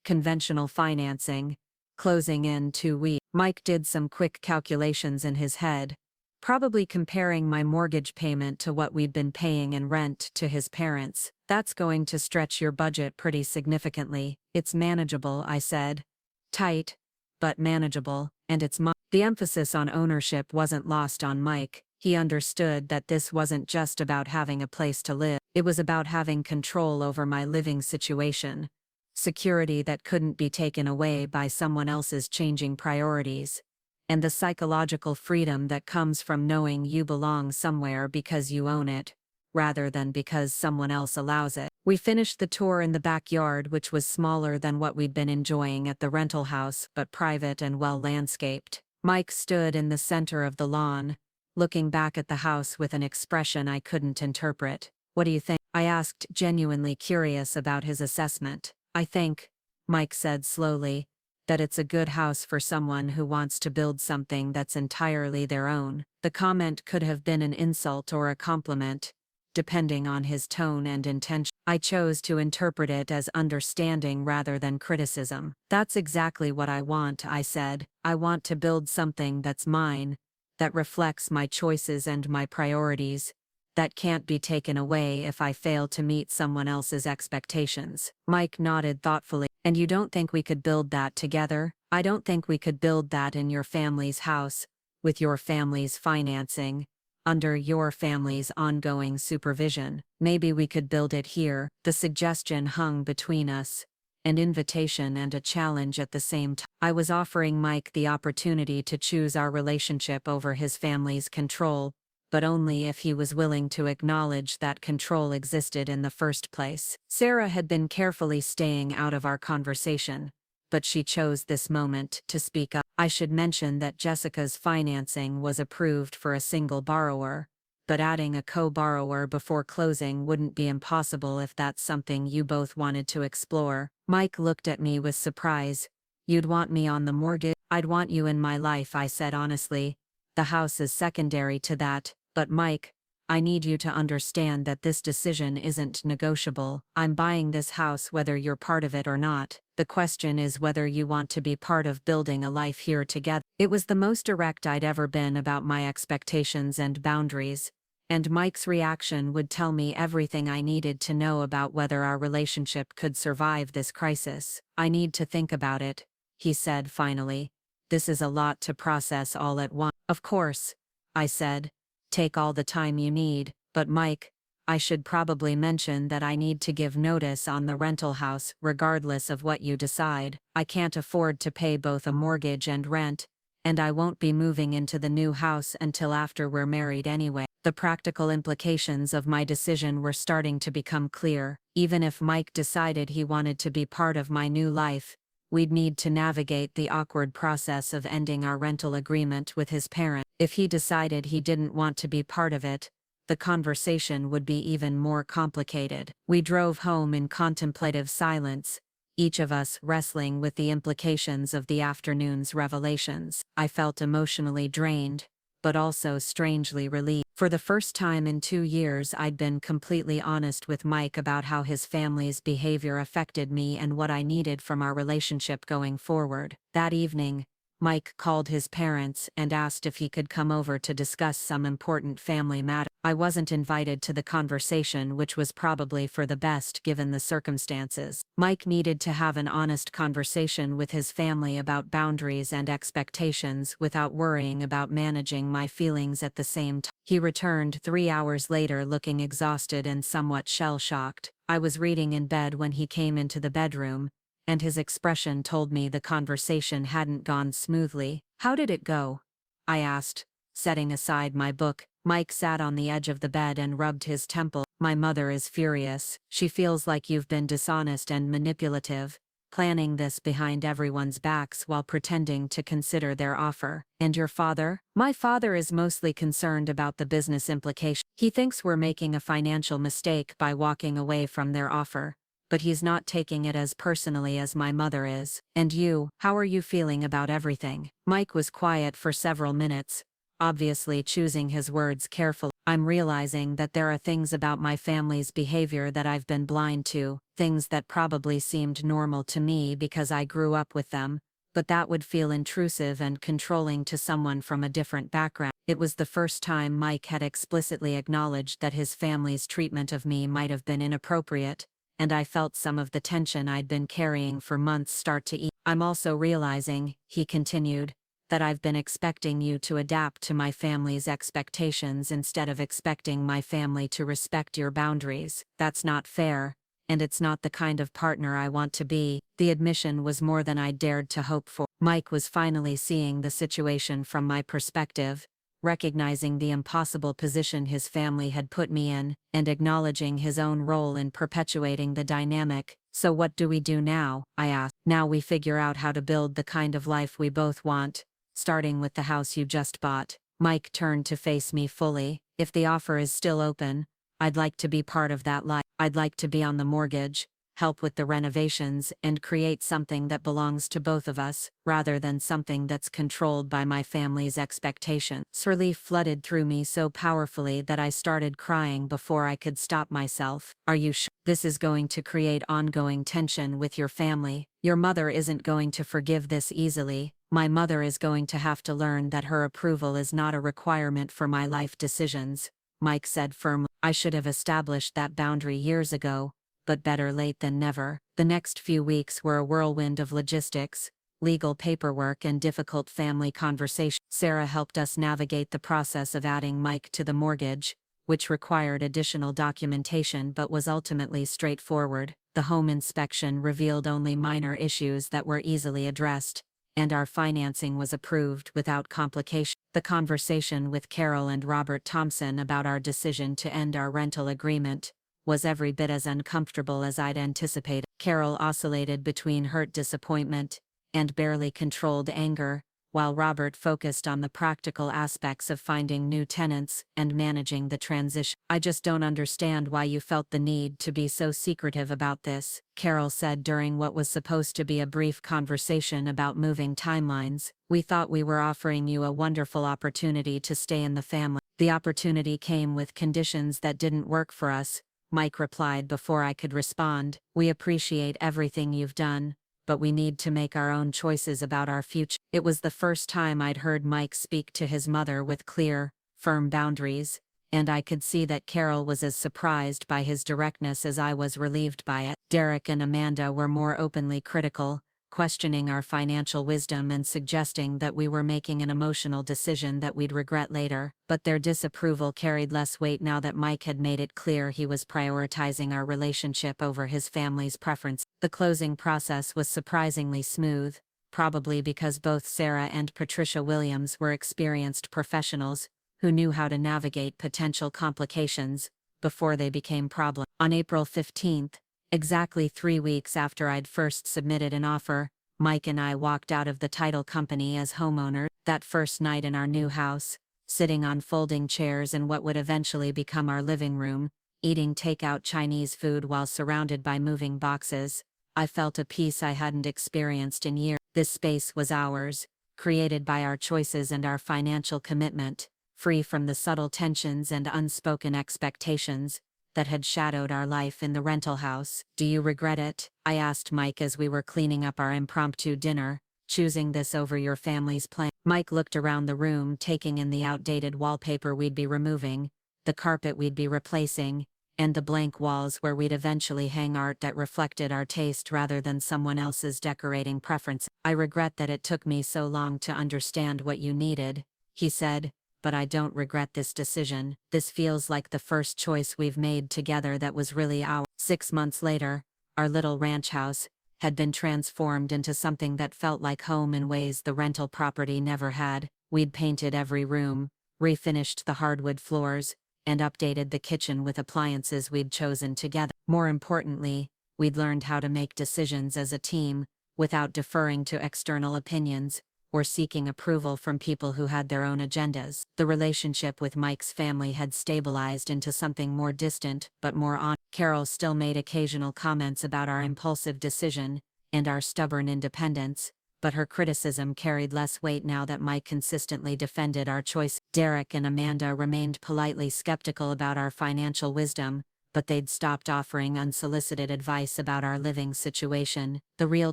Conventional financing. Closing in 2 weeks. Mike did some quick calculations in his head, probably comparing my mortgage payment to what we'd been paying in rent to his parents. That's going to stretch your budget pretty significantly. It's manageable, I said. Tight, but manageable, and it's mine. The emphasis on ownership wasn't lost on Mike. He understood that this wasn't just about having a place to live. It was about having control over my living situation. Security that couldn't be taken away by someone else's changing priorities. And the psychological freedom that comes from knowing you belong somewhere because you own it, rather than because someone else allows it. We finished the tour in the backyard, which was smaller than what we'd been enjoying at the rental house, but private and well landscaped. Mike stood in the center of the lawn, looking back at the house with an expression I couldn't interpret. "What do you think?" I asked, genuinely curious about his assessment. "I think," Mike said slowly, "that it's a good house for someone who wants to build something that's entirely their own." The comment could have been an insult or a compliment, depending on his tone and intention. I chose to interpret it as understanding rather than criticism. "That's exactly what I want," I said. "I want to build something that's mine, that reflects my choices and my priorities, that can't be taken away if I fail to meet someone else's expectations." Mike nodded thoughtfully. "And you don't think we could build that together?" "I don't think we could build that in your family's house, with your family's financing, under your family's ongoing supervision. Maybe we could build it here." The suggestion hung between us, an invitation and a challenge at the same time. I was offering Mike the opportunity to choose our relationship over his family's control, but only if he was willing to acknowledge that control existed in the first place. Sarah had been carefully staying out of our conversation, but she chose this moment to speak up. "I should mention that Jessica's financing was approved for a single borrower, but adding a co-borrower before closing wouldn't be impossible if that's something you both wanted to explore." Mike looked at me with surprise. "You'd want me on the mortgage?" "I'd want you in my life," I said honestly. "The house is secondary to that, but Mike, I need you to understand that this decision isn't negotiable. I'm buying this house whether you're part of it or not. The question is whether you want to be part of building a life here together." It was the most direct I'd ever been about my expectations and boundaries, and Mike's reaction would tell me everything I needed to know about whether our relationship could survive this crisis. "I need to think about it," he said finally. "This is a lot to process all at once." "Of course," I said. "Take all the time you need, but Mike, I should probably mention that I need to give notice on the rental house regardless of what you decide. I can't afford to pay both a mortgage and rent, and I won't be moving into the new house until after we're married anyway." The practical implications of my decision were starting to become clear. Even if Mike decided he wanted to be part of my new life, we'd need to navigate the awkward process of ending our rental agreement with his parents. If he decided he didn't want to be part of it, the conversation would be even more complicated. We drove home in contemplative silence, each of us wrestling with the implications of the afternoon's revelations. I felt emotionally drained, but also strangely relieved. For the first time in 2 years, I'd been completely honest with Mike about how his family's behavior affected me and what I needed from our relationship going forward. That evening, Mike called his parents and asked if he could come over to discuss some important family matter. I wasn't invited to the conversation, which was probably for the best given the circumstances. Mike needed to have an honest conversation with his family about boundaries and expectations without worrying about managing my feelings at the same time. He returned 3 hours later looking exhausted and somewhat shell-shocked. I was reading in bed when he came into the bedroom, and his expression told me the conversation hadn't gone smoothly. "How did it go?" I asked, setting aside my book. Mike sat on the edge of the bed and rubbed his temple. "My mother is furious. She feels like you've been dishonest and manipulative, planning this behind everyone's backs while pretending to consider their offer." "And your father?" "My father is mostly concerned about the business implications. He thinks we're making a financial mistake by walking away from their offer, but he's not taking it as personally as my mother is." "And you, how are you feeling about everything?" Mike was quiet for several minutes, obviously choosing his words carefully. "I'm realizing that there are things about my family's behavior that I've been blind to, things that probably seemed normal to me because I grew up with them, but that would feel intrusive and controlling to someone from a different background." It was the first time Mike had explicitly acknowledged that his family's treatment of me might have been inappropriate, and I felt some of the tension I'd been carrying for months start to ease. "I'm also realizing," he continued, "that I've been expecting you to adapt to my family's expectations instead of expecting my family to respect your boundaries. That's not fair, and it's not the kind of partner I want to be." The admission was more than I dared to hope for. Mike was finally seeing the situation from my perspective, recognizing the impossible position his family had put me in, and acknowledging his own role in perpetuating the dynamic. "So what do we do now?" I asked. "Now we figure out how to build the kind of life we both want, starting with the house you just bought." Mike turned to face me fully. "If the offer is still open, I'd like to be part of that life. I'd like to be on the mortgage, help with the renovations, and create something that belongs to both of us, rather than something that's controlled by my family's expectations." Relief flooded through me so powerfully that I started crying before I could stop myself. "Are you sure? This is going to create ongoing tension with your family. Your mother isn't going to forgive this easily. My mother is going to have to learn that her approval is not a requirement for my life decisions," Mike said firmly. "I should have established that boundary years ago, but better late than never." The next few weeks were a whirlwind of logistics, legal paperwork, and difficult family conversations. Sarah helped us navigate the process of adding Mike to the mortgage, which required additional documentation but was ultimately straightforward. The home inspection revealed only minor issues that were easily addressed, and our financing was approved without complication. The conversation with Carol and Robert Thompson about our decision to end our rental agreement was every bit as uncomfortable as I'd anticipated. Carol oscillated between hurt disappointment and barely controlled anger, while Robert focused on the practical aspects of finding new tenants and managing the transition. "I just don't understand why you felt the need to be so secretive about this," Carol said during what was supposed to be a brief conversation about moving timelines. "We thought we were offering you a wonderful opportunity to stay in the family." "The opportunity came with conditions that didn't work for us," Mike replied before I could respond. "We appreciate everything you've done, but we need to make our own choices about our future." It was the first time I'd heard Mike speak to his mother with clear, firm boundaries, and I could see that Carol was as surprised by his directness as I was relieved by it. Derek and Amanda were more openly critical, questioning our financial wisdom and suggesting that we were making an emotional decision that we'd regret later. But their disapproval carried less weight now that Mike had made it clear he was prioritizing our relationship over his family's preference. The closing process was surprisingly smooth, probably because both Sarah and Patricia Williams were experienced professionals who knew how to navigate potential complications before they became problems. On April 15th, exactly 3 weeks after I'd first submitted an offer, Mike and I walked out of the title company as homeowners. That first night in our new house, sitting on folding chairs in what would eventually become our living room, eating takeout Chinese food while surrounded by moving boxes, I felt a peace I hadn't experienced in years. This space was ours, created by our choices and our financial commitment, free from the subtle tensions and unspoken expectations that had shadowed our life in the rental house. "Do you regret it?" I asked Mike as we were cleaning up our impromptu dinner, "choosing this over your family's plan?" Mike looked around the room, taking in the outdated wallpaper we'd be removing, the carpet we'd be replacing, and the blank walls where we'd eventually hang art that reflected our taste rather than someone else's decorating preference. "I regret that it took me so long to understand what you needed," he said, "but I don't regret this decision. This feels like the first choice we've made together that was really ours." 6 months later, our little ranch house had been transformed into something that felt like home in ways the rental property never had. We'd painted every room, refinished the hardwood floors, and updated the kitchen with appliances we'd chosen together. More importantly, we'd learned how to make decisions as a team, without deferring to external opinions or seeking approval from people who had their own agendas. The relationship with Mike's family had stabilized into something more distant but more honest. Carol still made occasional comments about our impulsive decision and our stubborn independence, but her criticism carried less weight now that Mike consistently defended our choice. Derek and Amanda remained politely skeptical about our financial wisdom, but they'd stopped offering unsolicited advice about our living situation. The real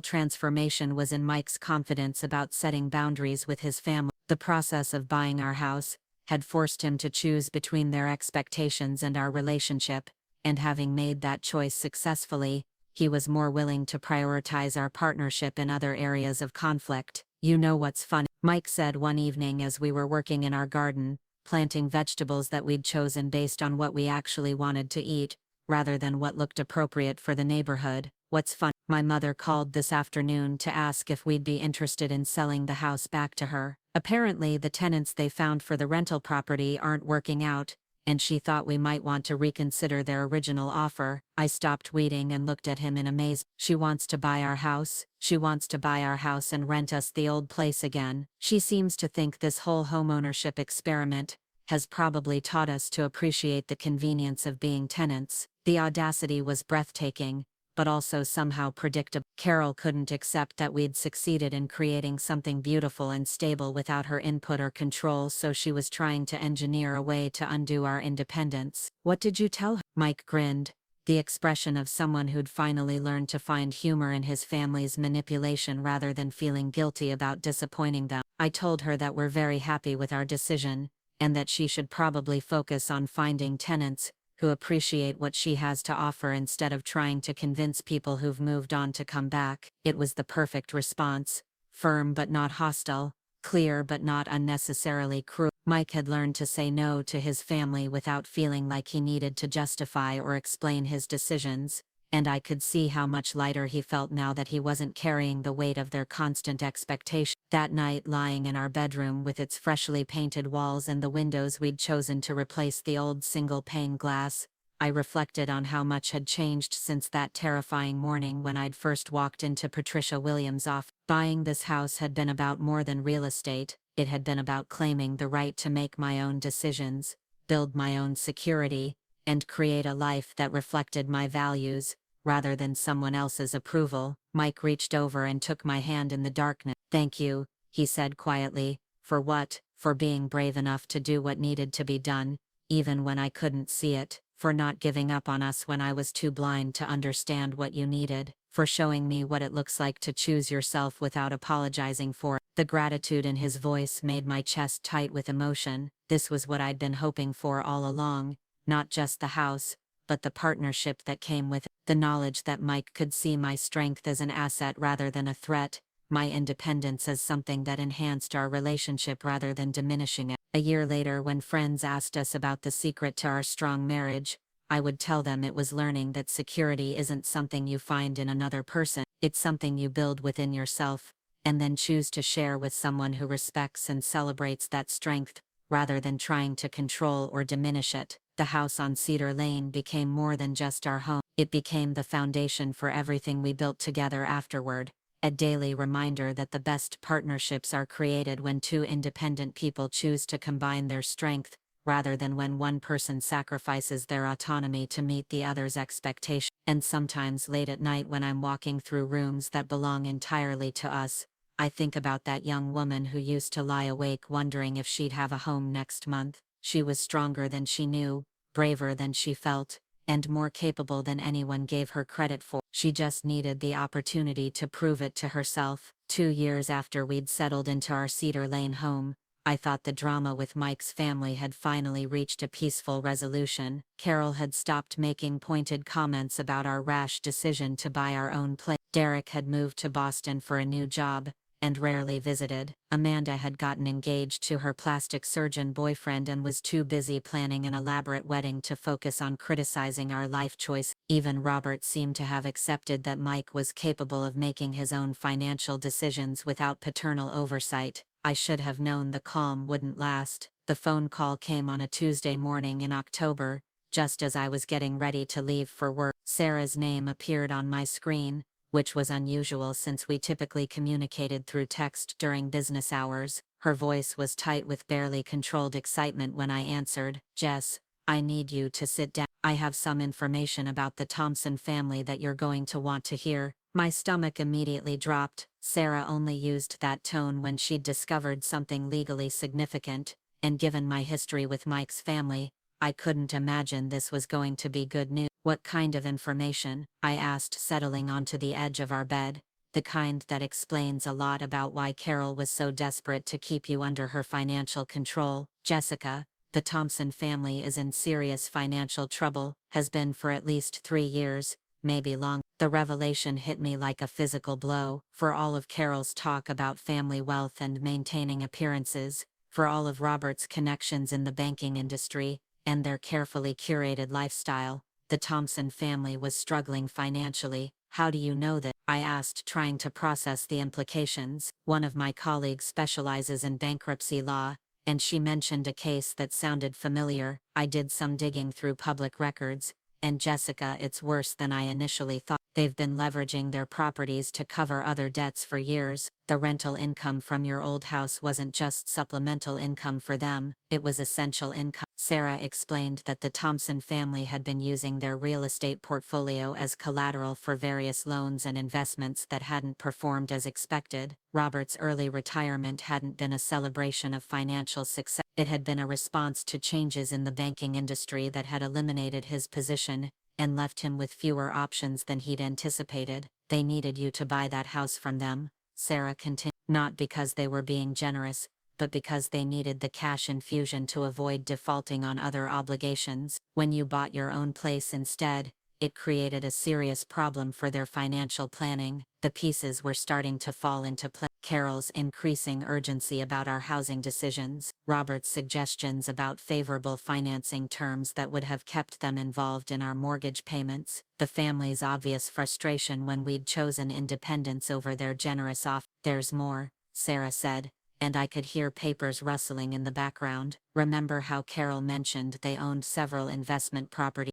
transformation was in Mike's confidence about setting boundaries with his family. The process of buying our house had forced him to choose between their expectations and our relationship, and having made that choice successfully, he was more willing to prioritize our partnership in other areas of conflict. "You know what's funny?" Mike said one evening as we were working in our garden, planting vegetables that we'd chosen based on what we actually wanted to eat, rather than what looked appropriate for the neighborhood. "What's fun?" My mother called this afternoon to ask if we'd be interested in selling the house back to her. Apparently, the tenants they found for the rental property aren't working out, and she thought we might want to reconsider their original offer. I stopped weeding and looked at him in amaze. She wants to buy our house. She wants to buy our house and rent us the old place again. She seems to think this whole homeownership experiment has probably taught us to appreciate the convenience of being tenants. The audacity was breathtaking, but also somehow predictable. Carol couldn't accept that we'd succeeded in creating something beautiful and stable without her input or control, so she was trying to engineer a way to undo our independence. "What did you tell her?" Mike grinned, the expression of someone who'd finally learned to find humor in his family's manipulation rather than feeling guilty about disappointing them. "I told her that we're very happy with our decision, and that she should probably focus on finding tenants who appreciate what she has to offer instead of trying to convince people who've moved on to come back." It was the perfect response, firm but not hostile, clear but not unnecessarily cruel. Mike had learned to say no to his family without feeling like he needed to justify or explain his decisions, and I could see how much lighter he felt now that he wasn't carrying the weight of their constant expectation. That night, lying in our bedroom with its freshly painted walls and the windows we'd chosen to replace the old single-pane glass, I reflected on how much had changed since that terrifying morning when I'd first walked into Patricia Williams' office. Buying this house had been about more than real estate. It had been about claiming the right to make my own decisions, build my own security, and create a life that reflected my values, rather than someone else's approval. Mike reached over and took my hand in the darkness. "Thank you," he said quietly. "For what?" "For being brave enough to do what needed to be done, even when I couldn't see it. For not giving up on us when I was too blind to understand what you needed. For showing me what it looks like to choose yourself without apologizing for it." The gratitude in his voice made my chest tight with emotion. This was what I'd been hoping for all along, not just the house, but the partnership that came with it. The knowledge that Mike could see my strength as an asset rather than a threat, my independence as something that enhanced our relationship rather than diminishing it. A year later, when friends asked us about the secret to our strong marriage, I would tell them it was learning that security isn't something you find in another person, it's something you build within yourself, and then choose to share with someone who respects and celebrates that strength, rather than trying to control or diminish it. The house on Cedar Lane became more than just our home. It became the foundation for everything we built together afterward, a daily reminder that the best partnerships are created when two independent people choose to combine their strength, rather than when one person sacrifices their autonomy to meet the other's expectations. And sometimes late at night when I'm walking through rooms that belong entirely to us, I think about that young woman who used to lie awake wondering if she'd have a home next month. She was stronger than she knew, braver than she felt, and more capable than anyone gave her credit for. She just needed the opportunity to prove it to herself. 2 years after we'd settled into our Cedar Lane home, I thought the drama with Mike's family had finally reached a peaceful resolution. Carol had stopped making pointed comments about our rash decision to buy our own place. Derek had moved to Boston for a new job, and rarely visited. Amanda had gotten engaged to her plastic surgeon boyfriend and was too busy planning an elaborate wedding to focus on criticizing our life choice. Even Robert seemed to have accepted that Mike was capable of making his own financial decisions without paternal oversight. I should have known the calm wouldn't last. The phone call came on a Tuesday morning in October, just as I was getting ready to leave for work. Sarah's name appeared on my screen, which was unusual since we typically communicated through text during business hours. Her voice was tight with barely controlled excitement when I answered. "Jess, I need you to sit down. I have some information about the Thompson family that you're going to want to hear." My stomach immediately dropped. Sarah only used that tone when she'd discovered something legally significant, and given my history with Mike's family, I couldn't imagine this was going to be good news. "What kind of information?" I asked, settling onto the edge of our bed. "The kind that explains a lot about why Carol was so desperate to keep you under her financial control." "Jessica, the Thompson family is in serious financial trouble, has been for at least 3 years, maybe longer." The revelation hit me like a physical blow. For all of Carol's talk about family wealth and maintaining appearances, for all of Robert's connections in the banking industry, and their carefully curated lifestyle, The Thompson family was struggling financially. How do you know that? I asked, trying to process the implications. One of my colleagues specializes in bankruptcy law, and she mentioned a case that sounded familiar. I did some digging through public records, and Jessica, it's worse than I initially thought. They've been leveraging their properties to cover other debts for years. The rental income from your old house wasn't just supplemental income for them, it was essential income. Sarah explained that the Thompson family had been using their real estate portfolio as collateral for various loans and investments that hadn't performed as expected. Robert's early retirement hadn't been a celebration of financial success. It had been a response to changes in the banking industry that had eliminated his position and left him with fewer options than he'd anticipated. They needed you to buy that house from them, Sarah continued, not because they were being generous, but because they needed the cash infusion to avoid defaulting on other obligations. When you bought your own place instead, it created a serious problem for their financial planning. The pieces were starting to fall into place. Carol's increasing urgency about our housing decisions, Robert's suggestions about favorable financing terms that would have kept them involved in our mortgage payments, the family's obvious frustration when we'd chosen independence over their generous offer. There's more, Sarah said, and I could hear papers rustling in the background. Remember how Carol mentioned they owned several investment properties?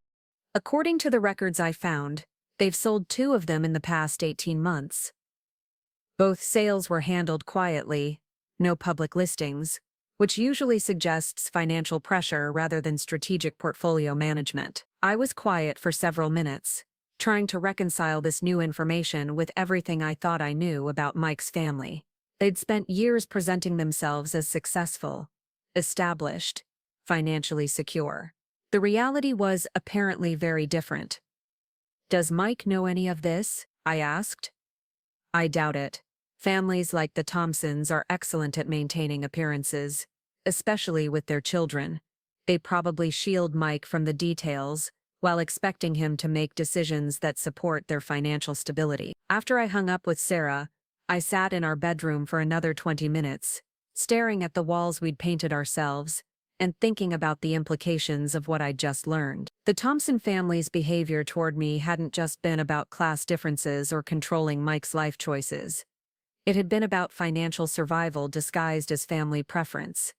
According to the records I found, they've sold 2 of them in the past 18 months. Both sales were handled quietly, no public listings, which usually suggests financial pressure rather than strategic portfolio management. I was quiet for several minutes, trying to reconcile this new information with everything I thought I knew about Mike's family. They'd spent years presenting themselves as successful, established, financially secure. The reality was apparently very different. Does Mike know any of this? I asked. I doubt it. Families like the Thompsons are excellent at maintaining appearances, especially with their children. They probably shield Mike from the details, while expecting him to make decisions that support their financial stability. After I hung up with Sarah, I sat in our bedroom for another 20 minutes, staring at the walls we'd painted ourselves, and thinking about the implications of what I'd just learned. The Thompson family's behavior toward me hadn't just been about class differences or controlling Mike's life choices. It had been about financial survival disguised as family preference.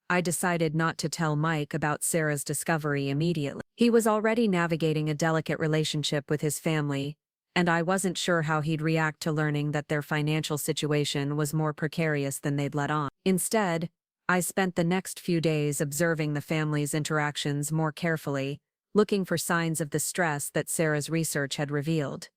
I decided not to tell Mike about Sarah's discovery immediately. He was already navigating a delicate relationship with his family, and I wasn't sure how he'd react to learning that their financial situation was more precarious than they'd let on. Instead, I spent the next few days observing the family's interactions more carefully, looking for signs of the stress that Sarah's research had revealed.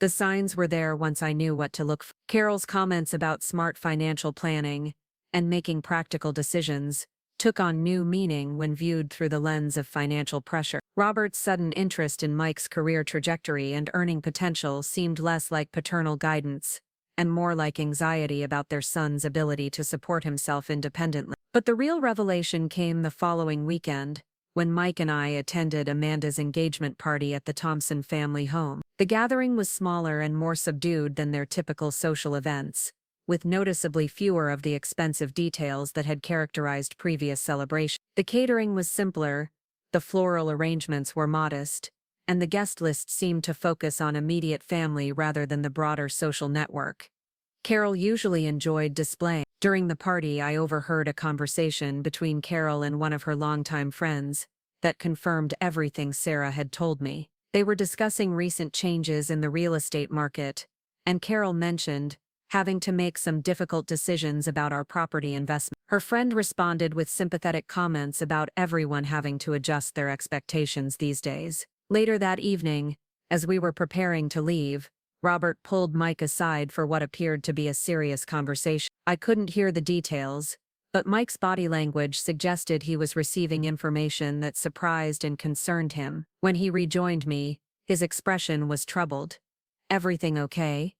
The signs were there once I knew what to look for. Carol's comments about smart financial planning and making practical decisions took on new meaning when viewed through the lens of financial pressure. Robert's sudden interest in Mike's career trajectory and earning potential seemed less like paternal guidance and more like anxiety about their son's ability to support himself independently. But the real revelation came the following weekend, when Mike and I attended Amanda's engagement party at the Thompson family home. The gathering was smaller and more subdued than their typical social events, with noticeably fewer of the expensive details that had characterized previous celebrations. The catering was simpler, the floral arrangements were modest, and the guest list seemed to focus on immediate family rather than the broader social network Carol usually enjoyed displaying. During the party, I overheard a conversation between Carol and one of her longtime friends that confirmed everything Sarah had told me. They were discussing recent changes in the real estate market, and Carol mentioned having to make some difficult decisions about our property investment. Her friend responded with sympathetic comments about everyone having to adjust their expectations these days. Later that evening, as we were preparing to leave, Robert pulled Mike aside for what appeared to be a serious conversation. I couldn't hear the details, but Mike's body language suggested he was receiving information that surprised and concerned him. When he rejoined me, his expression was troubled. "Everything okay?"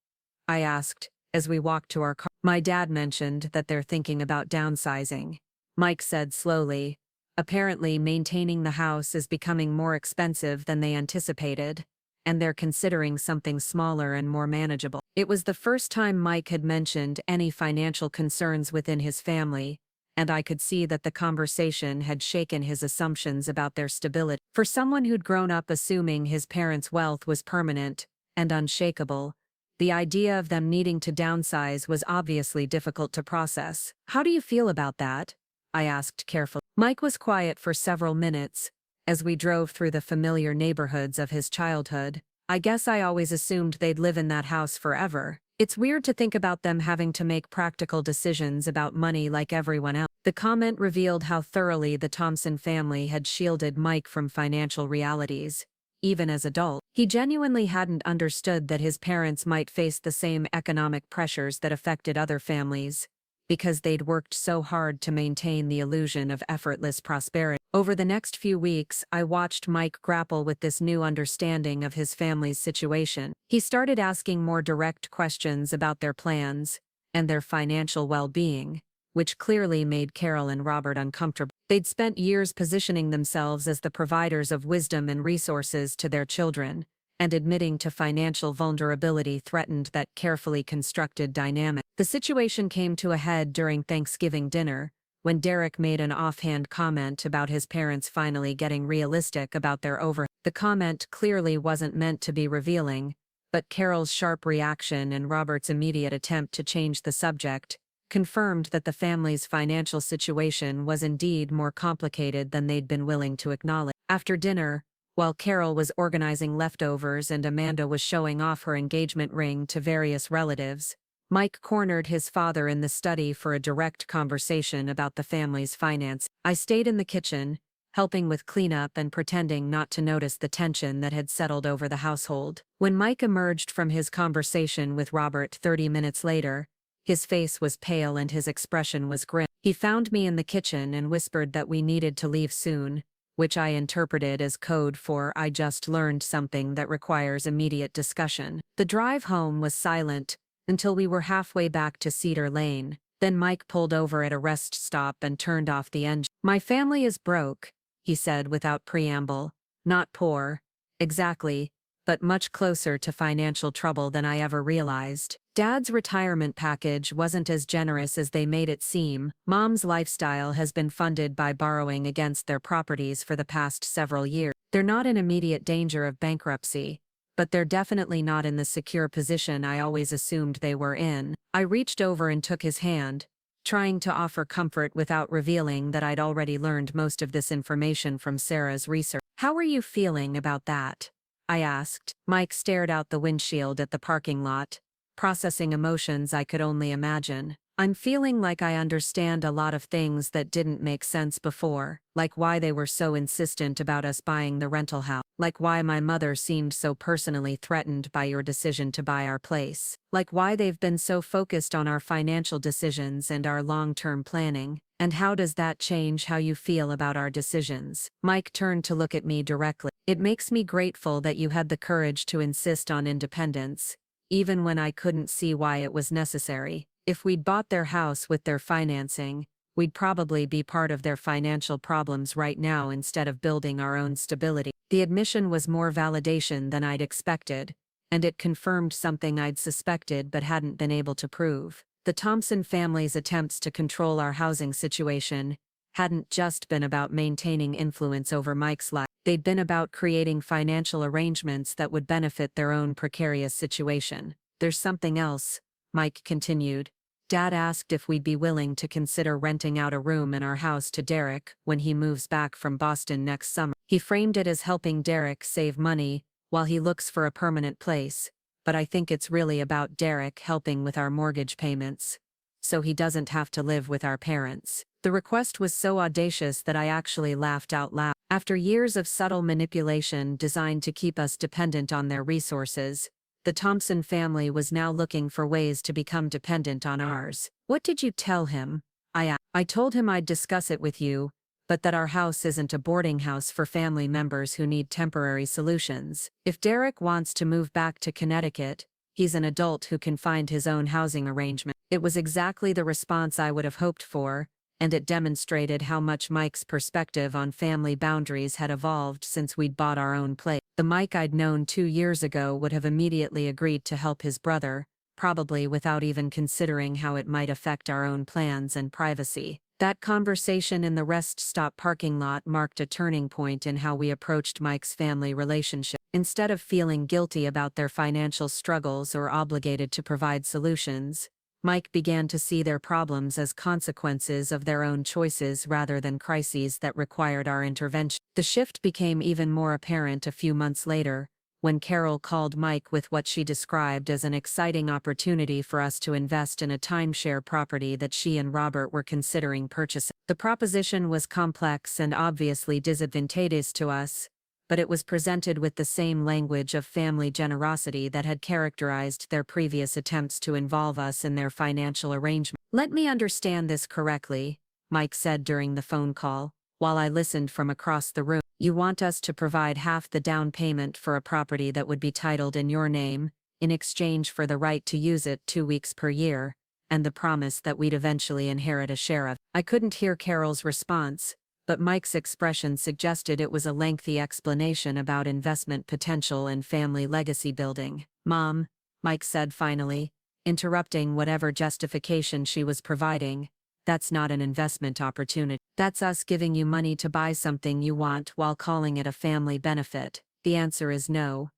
I asked, as we walked to our car. "My dad mentioned that they're thinking about downsizing," Mike said slowly. "Apparently, maintaining the house is becoming more expensive than they anticipated, and they're considering something smaller and more manageable." It was the first time Mike had mentioned any financial concerns within his family, and I could see that the conversation had shaken his assumptions about their stability. For someone who'd grown up assuming his parents' wealth was permanent and unshakable, the idea of them needing to downsize was obviously difficult to process. "How do you feel about that?" I asked carefully. Mike was quiet for several minutes as we drove through the familiar neighborhoods of his childhood. "I guess I always assumed they'd live in that house forever. It's weird to think about them having to make practical decisions about money like everyone else." The comment revealed how thoroughly the Thompson family had shielded Mike from financial realities. Even as adult, he genuinely hadn't understood that his parents might face the same economic pressures that affected other families, because they'd worked so hard to maintain the illusion of effortless prosperity. Over the next few weeks, I watched Mike grapple with this new understanding of his family's situation. He started asking more direct questions about their plans and their financial well-being, which clearly made Carol and Robert uncomfortable. They'd spent years positioning themselves as the providers of wisdom and resources to their children, and admitting to financial vulnerability threatened that carefully constructed dynamic. The situation came to a head during Thanksgiving dinner, when Derek made an offhand comment about his parents finally getting realistic about their overhead. The comment clearly wasn't meant to be revealing, but Carol's sharp reaction and Robert's immediate attempt to change the subject confirmed that the family's financial situation was indeed more complicated than they'd been willing to acknowledge. After dinner, while Carol was organizing leftovers and Amanda was showing off her engagement ring to various relatives, Mike cornered his father in the study for a direct conversation about the family's finance. I stayed in the kitchen, helping with cleanup and pretending not to notice the tension that had settled over the household. When Mike emerged from his conversation with Robert 30 minutes later, his face was pale and his expression was grim. He found me in the kitchen and whispered that we needed to leave soon, which I interpreted as code for "I just learned something that requires immediate discussion." The drive home was silent until we were halfway back to Cedar Lane. Then Mike pulled over at a rest stop and turned off the engine. "My family is broke," he said without preamble. "Not poor, exactly, but much closer to financial trouble than I ever realized. Dad's retirement package wasn't as generous as they made it seem. Mom's lifestyle has been funded by borrowing against their properties for the past several years. They're not in immediate danger of bankruptcy, but they're definitely not in the secure position I always assumed they were in." I reached over and took his hand, trying to offer comfort without revealing that I'd already learned most of this information from Sarah's research. "How are you feeling about that?" I asked. Mike stared out the windshield at the parking lot, processing emotions I could only imagine. "I'm feeling like I understand a lot of things that didn't make sense before, like why they were so insistent about us buying the rental house, like why my mother seemed so personally threatened by your decision to buy our place, like why they've been so focused on our financial decisions and our long-term planning. And how does that change how you feel about our decisions?" Mike turned to look at me directly. "It makes me grateful that you had the courage to insist on independence, even when I couldn't see why it was necessary. If we'd bought their house with their financing, we'd probably be part of their financial problems right now instead of building our own stability." The admission was more validation than I'd expected, and it confirmed something I'd suspected but hadn't been able to prove. The Thompson family's attempts to control our housing situation hadn't just been about maintaining influence over Mike's life. They'd been about creating financial arrangements that would benefit their own precarious situation. "There's something else," Mike continued. "Dad asked if we'd be willing to consider renting out a room in our house to Derek when he moves back from Boston next summer. He framed it as helping Derek save money while he looks for a permanent place, but I think it's really about Derek helping with our mortgage payments, so he doesn't have to live with our parents." The request was so audacious that I actually laughed out loud. After years of subtle manipulation designed to keep us dependent on their resources, the Thompson family was now looking for ways to become dependent on ours. "What did you tell him?" I asked. "I told him I'd discuss it with you, but that our house isn't a boarding house for family members who need temporary solutions. If Derek wants to move back to Connecticut, he's an adult who can find his own housing arrangement." It was exactly the response I would have hoped for, and it demonstrated how much Mike's perspective on family boundaries had evolved since we'd bought our own place. The Mike I'd known 2 years ago would have immediately agreed to help his brother, probably without even considering how it might affect our own plans and privacy. That conversation in the rest stop parking lot marked a turning point in how we approached Mike's family relationship. Instead of feeling guilty about their financial struggles or obligated to provide solutions, Mike began to see their problems as consequences of their own choices rather than crises that required our intervention. The shift became even more apparent a few months later, when Carol called Mike with what she described as an exciting opportunity for us to invest in a timeshare property that she and Robert were considering purchasing. The proposition was complex and obviously disadvantageous to us, but it was presented with the same language of family generosity that had characterized their previous attempts to involve us in their financial arrangement. "Let me understand this correctly," Mike said during the phone call, while I listened from across the room. "You want us to provide half the down payment for a property that would be titled in your name, in exchange for the right to use it 2 weeks per year, and the promise that we'd eventually inherit a share of." I couldn't hear Carol's response, but Mike's expression suggested it was a lengthy explanation about investment potential and family legacy building. "Mom," Mike said finally, interrupting whatever justification she was providing, "that's not an investment opportunity. That's us giving you money to buy something you want while calling it a family benefit. The answer is no."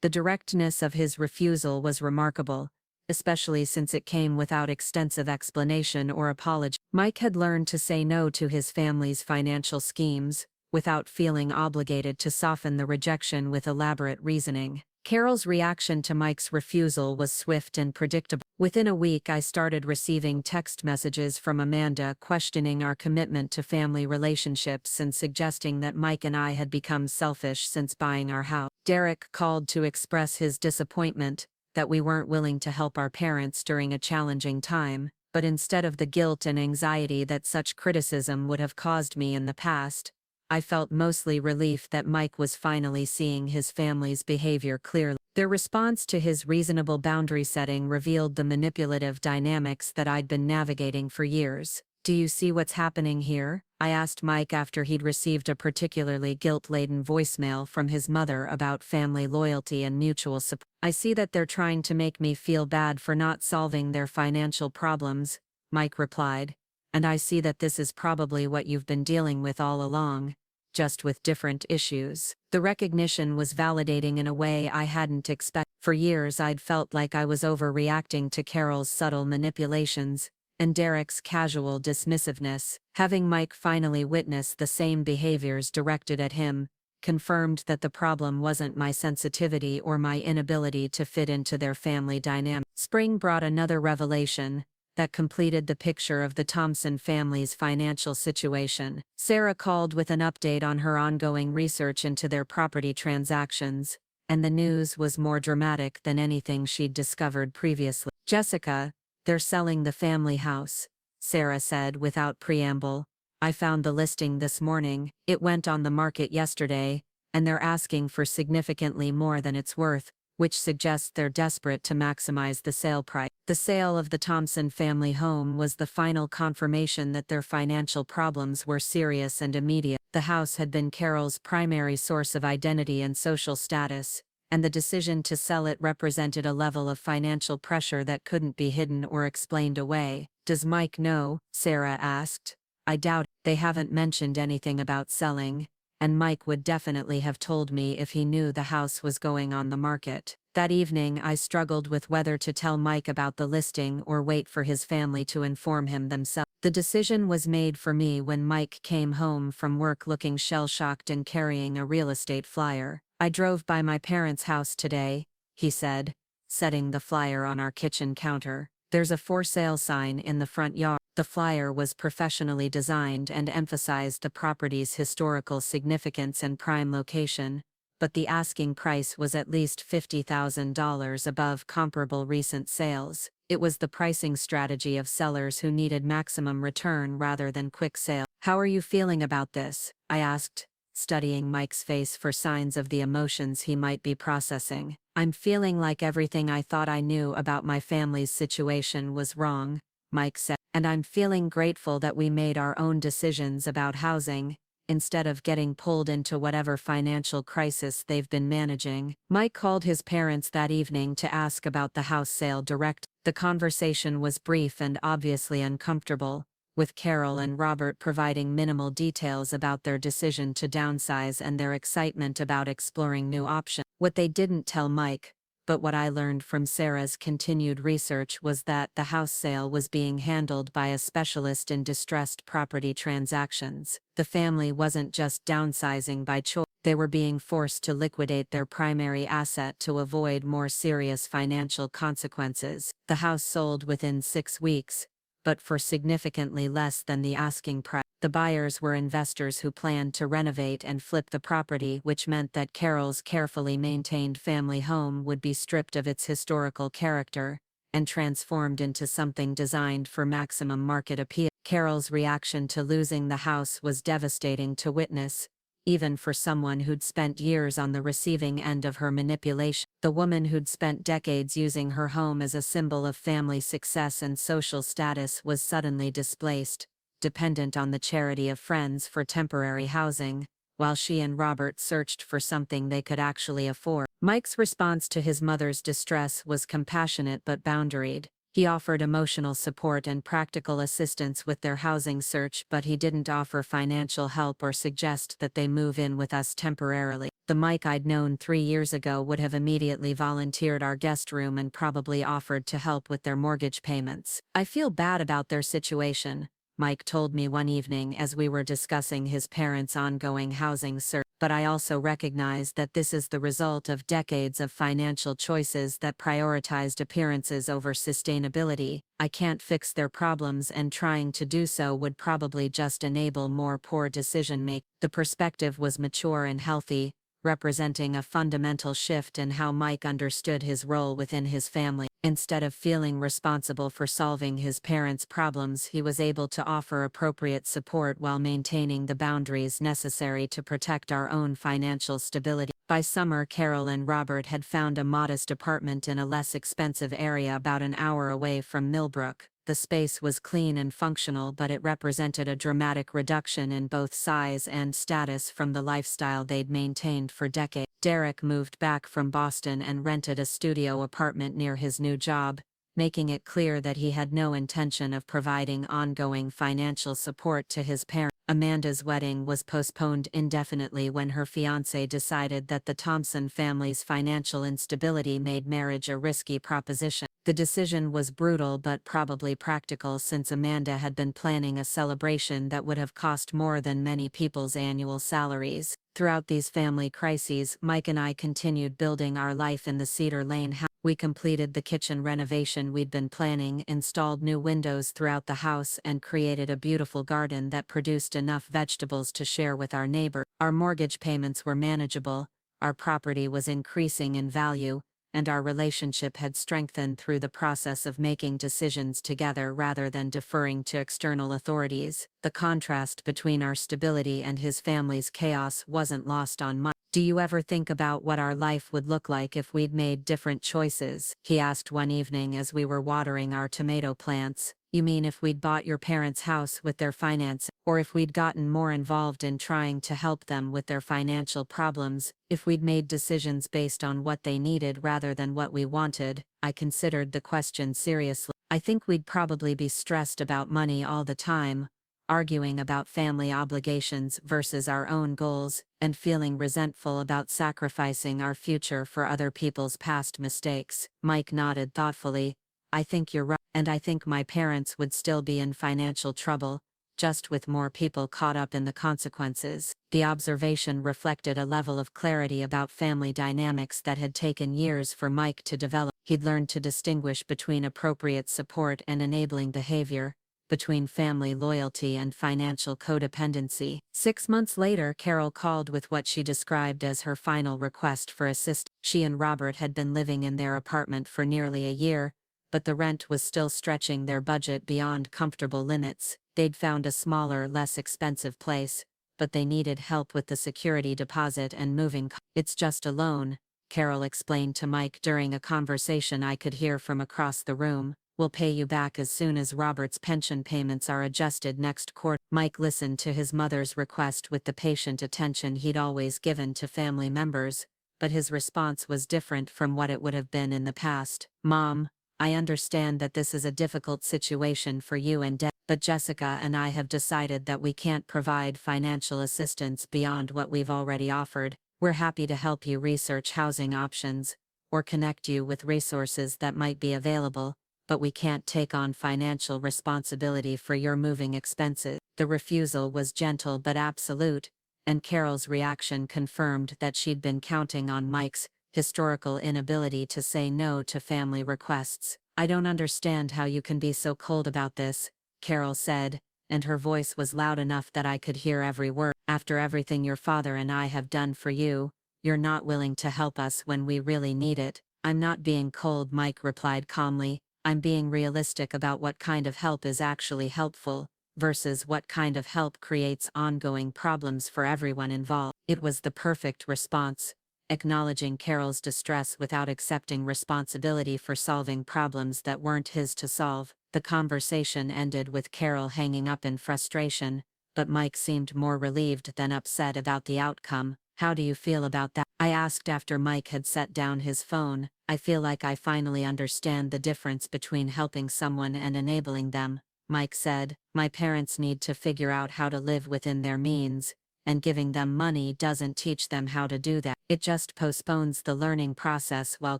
The directness of his refusal was remarkable, especially since it came without extensive explanation or apology. Mike had learned to say no to his family's financial schemes, without feeling obligated to soften the rejection with elaborate reasoning. Carol's reaction to Mike's refusal was swift and predictable. Within a week, I started receiving text messages from Amanda questioning our commitment to family relationships and suggesting that Mike and I had become selfish since buying our house. Derek called to express his disappointment that we weren't willing to help our parents during a challenging time, but instead of the guilt and anxiety that such criticism would have caused me in the past, I felt mostly relief that Mike was finally seeing his family's behavior clearly. Their response to his reasonable boundary setting revealed the manipulative dynamics that I'd been navigating for years. "Do you see what's happening here?" I asked Mike after he'd received a particularly guilt-laden voicemail from his mother about family loyalty and mutual support. "I see that they're trying to make me feel bad for not solving their financial problems," Mike replied, "and I see that this is probably what you've been dealing with all along, just with different issues." The recognition was validating in a way I hadn't expected. For years I'd felt like I was overreacting to Carol's subtle manipulations and Derek's casual dismissiveness. Having Mike finally witness the same behaviors directed at him confirmed that the problem wasn't my sensitivity or my inability to fit into their family dynamic. Spring brought another revelation that completed the picture of the Thompson family's financial situation. Sarah called with an update on her ongoing research into their property transactions, and the news was more dramatic than anything she'd discovered previously. "Jessica, they're selling the family house," Sarah said without preamble. "I found the listing this morning. It went on the market yesterday, and they're asking for significantly more than it's worth, which suggests they're desperate to maximize the sale price." The sale of the Thompson family home was the final confirmation that their financial problems were serious and immediate. The house had been Carol's primary source of identity and social status, and the decision to sell it represented a level of financial pressure that couldn't be hidden or explained away. "Does Mike know?" Sarah asked. "I doubt it. They haven't mentioned anything about selling, and Mike would definitely have told me if he knew the house was going on the market." That evening I struggled with whether to tell Mike about the listing or wait for his family to inform him themselves. The decision was made for me when Mike came home from work looking shell-shocked and carrying a real estate flyer. "I drove by my parents' house today," he said, setting the flyer on our kitchen counter. "There's a for sale sign in the front yard." The flyer was professionally designed and emphasized the property's historical significance and prime location, but the asking price was at least $50,000 above comparable recent sales. It was the pricing strategy of sellers who needed maximum return rather than quick sale. "How are you feeling about this?" I asked, studying Mike's face for signs of the emotions he might be processing. "I'm feeling like everything I thought I knew about my family's situation was wrong," Mike said, "and I'm feeling grateful that we made our own decisions about housing, instead of getting pulled into whatever financial crisis they've been managing." Mike called his parents that evening to ask about the house sale direct. The conversation was brief and obviously uncomfortable, with Carol and Robert providing minimal details about their decision to downsize and their excitement about exploring new options. What they didn't tell Mike, but what I learned from Sarah's continued research, was that the house sale was being handled by a specialist in distressed property transactions. The family wasn't just downsizing by choice, they were being forced to liquidate their primary asset to avoid more serious financial consequences. The house sold within 6 weeks, but for significantly less than the asking price. The buyers were investors who planned to renovate and flip the property, which meant that Carol's carefully maintained family home would be stripped of its historical character and transformed into something designed for maximum market appeal. Carol's reaction to losing the house was devastating to witness, even for someone who'd spent years on the receiving end of her manipulation. The woman who'd spent decades using her home as a symbol of family success and social status was suddenly displaced, dependent on the charity of friends for temporary housing, while she and Robert searched for something they could actually afford. Mike's response to his mother's distress was compassionate but boundaried. He offered emotional support and practical assistance with their housing search, but he didn't offer financial help or suggest that they move in with us temporarily. The Mike I'd known 3 years ago would have immediately volunteered our guest room and probably offered to help with their mortgage payments. "I feel bad about their situation," Mike told me one evening as we were discussing his parents' ongoing housing search, "but I also recognize that this is the result of decades of financial choices that prioritized appearances over sustainability. I can't fix their problems, and trying to do so would probably just enable more poor decision-making." The perspective was mature and healthy, representing a fundamental shift in how Mike understood his role within his family. Instead of feeling responsible for solving his parents' problems, he was able to offer appropriate support while maintaining the boundaries necessary to protect our own financial stability. By summer, Carol and Robert had found a modest apartment in a less expensive area about an hour away from Millbrook. The space was clean and functional, but it represented a dramatic reduction in both size and status from the lifestyle they'd maintained for decades. Derek moved back from Boston and rented a studio apartment near his new job, making it clear that he had no intention of providing ongoing financial support to his parents. Amanda's wedding was postponed indefinitely when her fiancé decided that the Thompson family's financial instability made marriage a risky proposition. The decision was brutal but probably practical, since Amanda had been planning a celebration that would have cost more than many people's annual salaries. Throughout these family crises, Mike and I continued building our life in the Cedar Lane house. We completed the kitchen renovation we'd been planning, installed new windows throughout the house, and created a beautiful garden that produced enough vegetables to share with our neighbor. Our mortgage payments were manageable, our property was increasing in value, and our relationship had strengthened through the process of making decisions together rather than deferring to external authorities. The contrast between our stability and his family's chaos wasn't lost on Mike. "Do you ever think about what our life would look like if we'd made different choices?" he asked one evening as we were watering our tomato plants. "You mean if we'd bought your parents' house with their finances, or if we'd gotten more involved in trying to help them with their financial problems, if we'd made decisions based on what they needed rather than what we wanted?" I considered the question seriously. "I think we'd probably be stressed about money all the time, arguing about family obligations versus our own goals, and feeling resentful about sacrificing our future for other people's past mistakes." Mike nodded thoughtfully. "I think you're right, and I think my parents would still be in financial trouble, just with more people caught up in the consequences." The observation reflected a level of clarity about family dynamics that had taken years for Mike to develop. He'd learned to distinguish between appropriate support and enabling behavior, between family loyalty and financial codependency. 6 months later, Carol called with what she described as her final request for assistance. She and Robert had been living in their apartment for nearly a year, but the rent was still stretching their budget beyond comfortable limits. They'd found a smaller, less expensive place, but they needed help with the security deposit and moving costs. "It's just a loan," Carol explained to Mike during a conversation I could hear from across the room. "We'll pay you back as soon as Robert's pension payments are adjusted next quarter." Mike listened to his mother's request with the patient attention he'd always given to family members, but his response was different from what it would have been in the past. "Mom, I understand that this is a difficult situation for you and Dad, but Jessica and I have decided that we can't provide financial assistance beyond what we've already offered. We're happy to help you research housing options or connect you with resources that might be available, but we can't take on financial responsibility for your moving expenses." The refusal was gentle but absolute, and Carol's reaction confirmed that she'd been counting on Mike's historical inability to say no to family requests. "I don't understand how you can be so cold about this," Carol said, and her voice was loud enough that I could hear every word. "After everything your father and I have done for you, you're not willing to help us when we really need it." "I'm not being cold," Mike replied calmly. "I'm being realistic about what kind of help is actually helpful, versus what kind of help creates ongoing problems for everyone involved." It was the perfect response, acknowledging Carol's distress without accepting responsibility for solving problems that weren't his to solve. The conversation ended with Carol hanging up in frustration, but Mike seemed more relieved than upset about the outcome. "How do you feel about that?" I asked after Mike had set down his phone. "I feel like I finally understand the difference between helping someone and enabling them," Mike said. "My parents need to figure out how to live within their means, and giving them money doesn't teach them how to do that. It just postpones the learning process while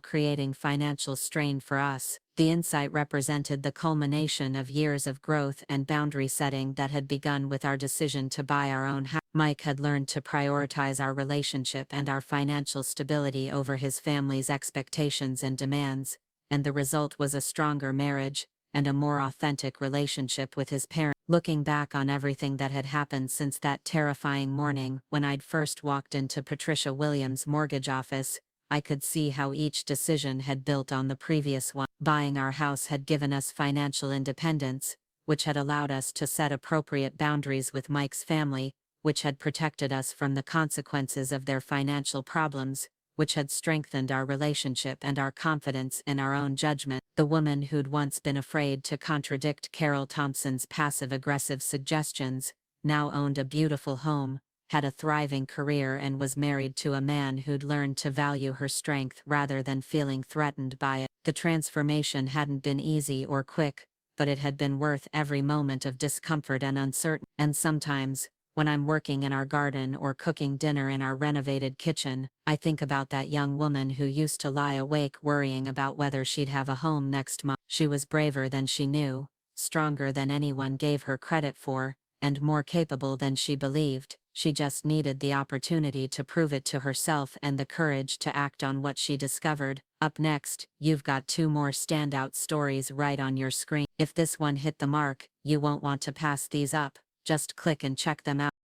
creating financial strain for us." The insight represented the culmination of years of growth and boundary setting that had begun with our decision to buy our own house. Mike had learned to prioritize our relationship and our financial stability over his family's expectations and demands, and the result was a stronger marriage and a more authentic relationship with his parents. Looking back on everything that had happened since that terrifying morning when I'd first walked into Patricia Williams' mortgage office, I could see how each decision had built on the previous one. Buying our house had given us financial independence, which had allowed us to set appropriate boundaries with Mike's family, which had protected us from the consequences of their financial problems, which had strengthened our relationship and our confidence in our own judgment. The woman who'd once been afraid to contradict Carol Thompson's passive-aggressive suggestions now owned a beautiful home, had a thriving career, and was married to a man who'd learned to value her strength rather than feeling threatened by it. The transformation hadn't been easy or quick, but it had been worth every moment of discomfort and uncertainty. And sometimes, when I'm working in our garden or cooking dinner in our renovated kitchen, I think about that young woman who used to lie awake worrying about whether she'd have a home next month. She was braver than she knew, stronger than anyone gave her credit for, and more capable than she believed. She just needed the opportunity to prove it to herself and the courage to act on what she discovered. Up next, you've got 2 more standout stories right on your screen. If this one hit the mark, you won't want to pass these up. Just click and check them out.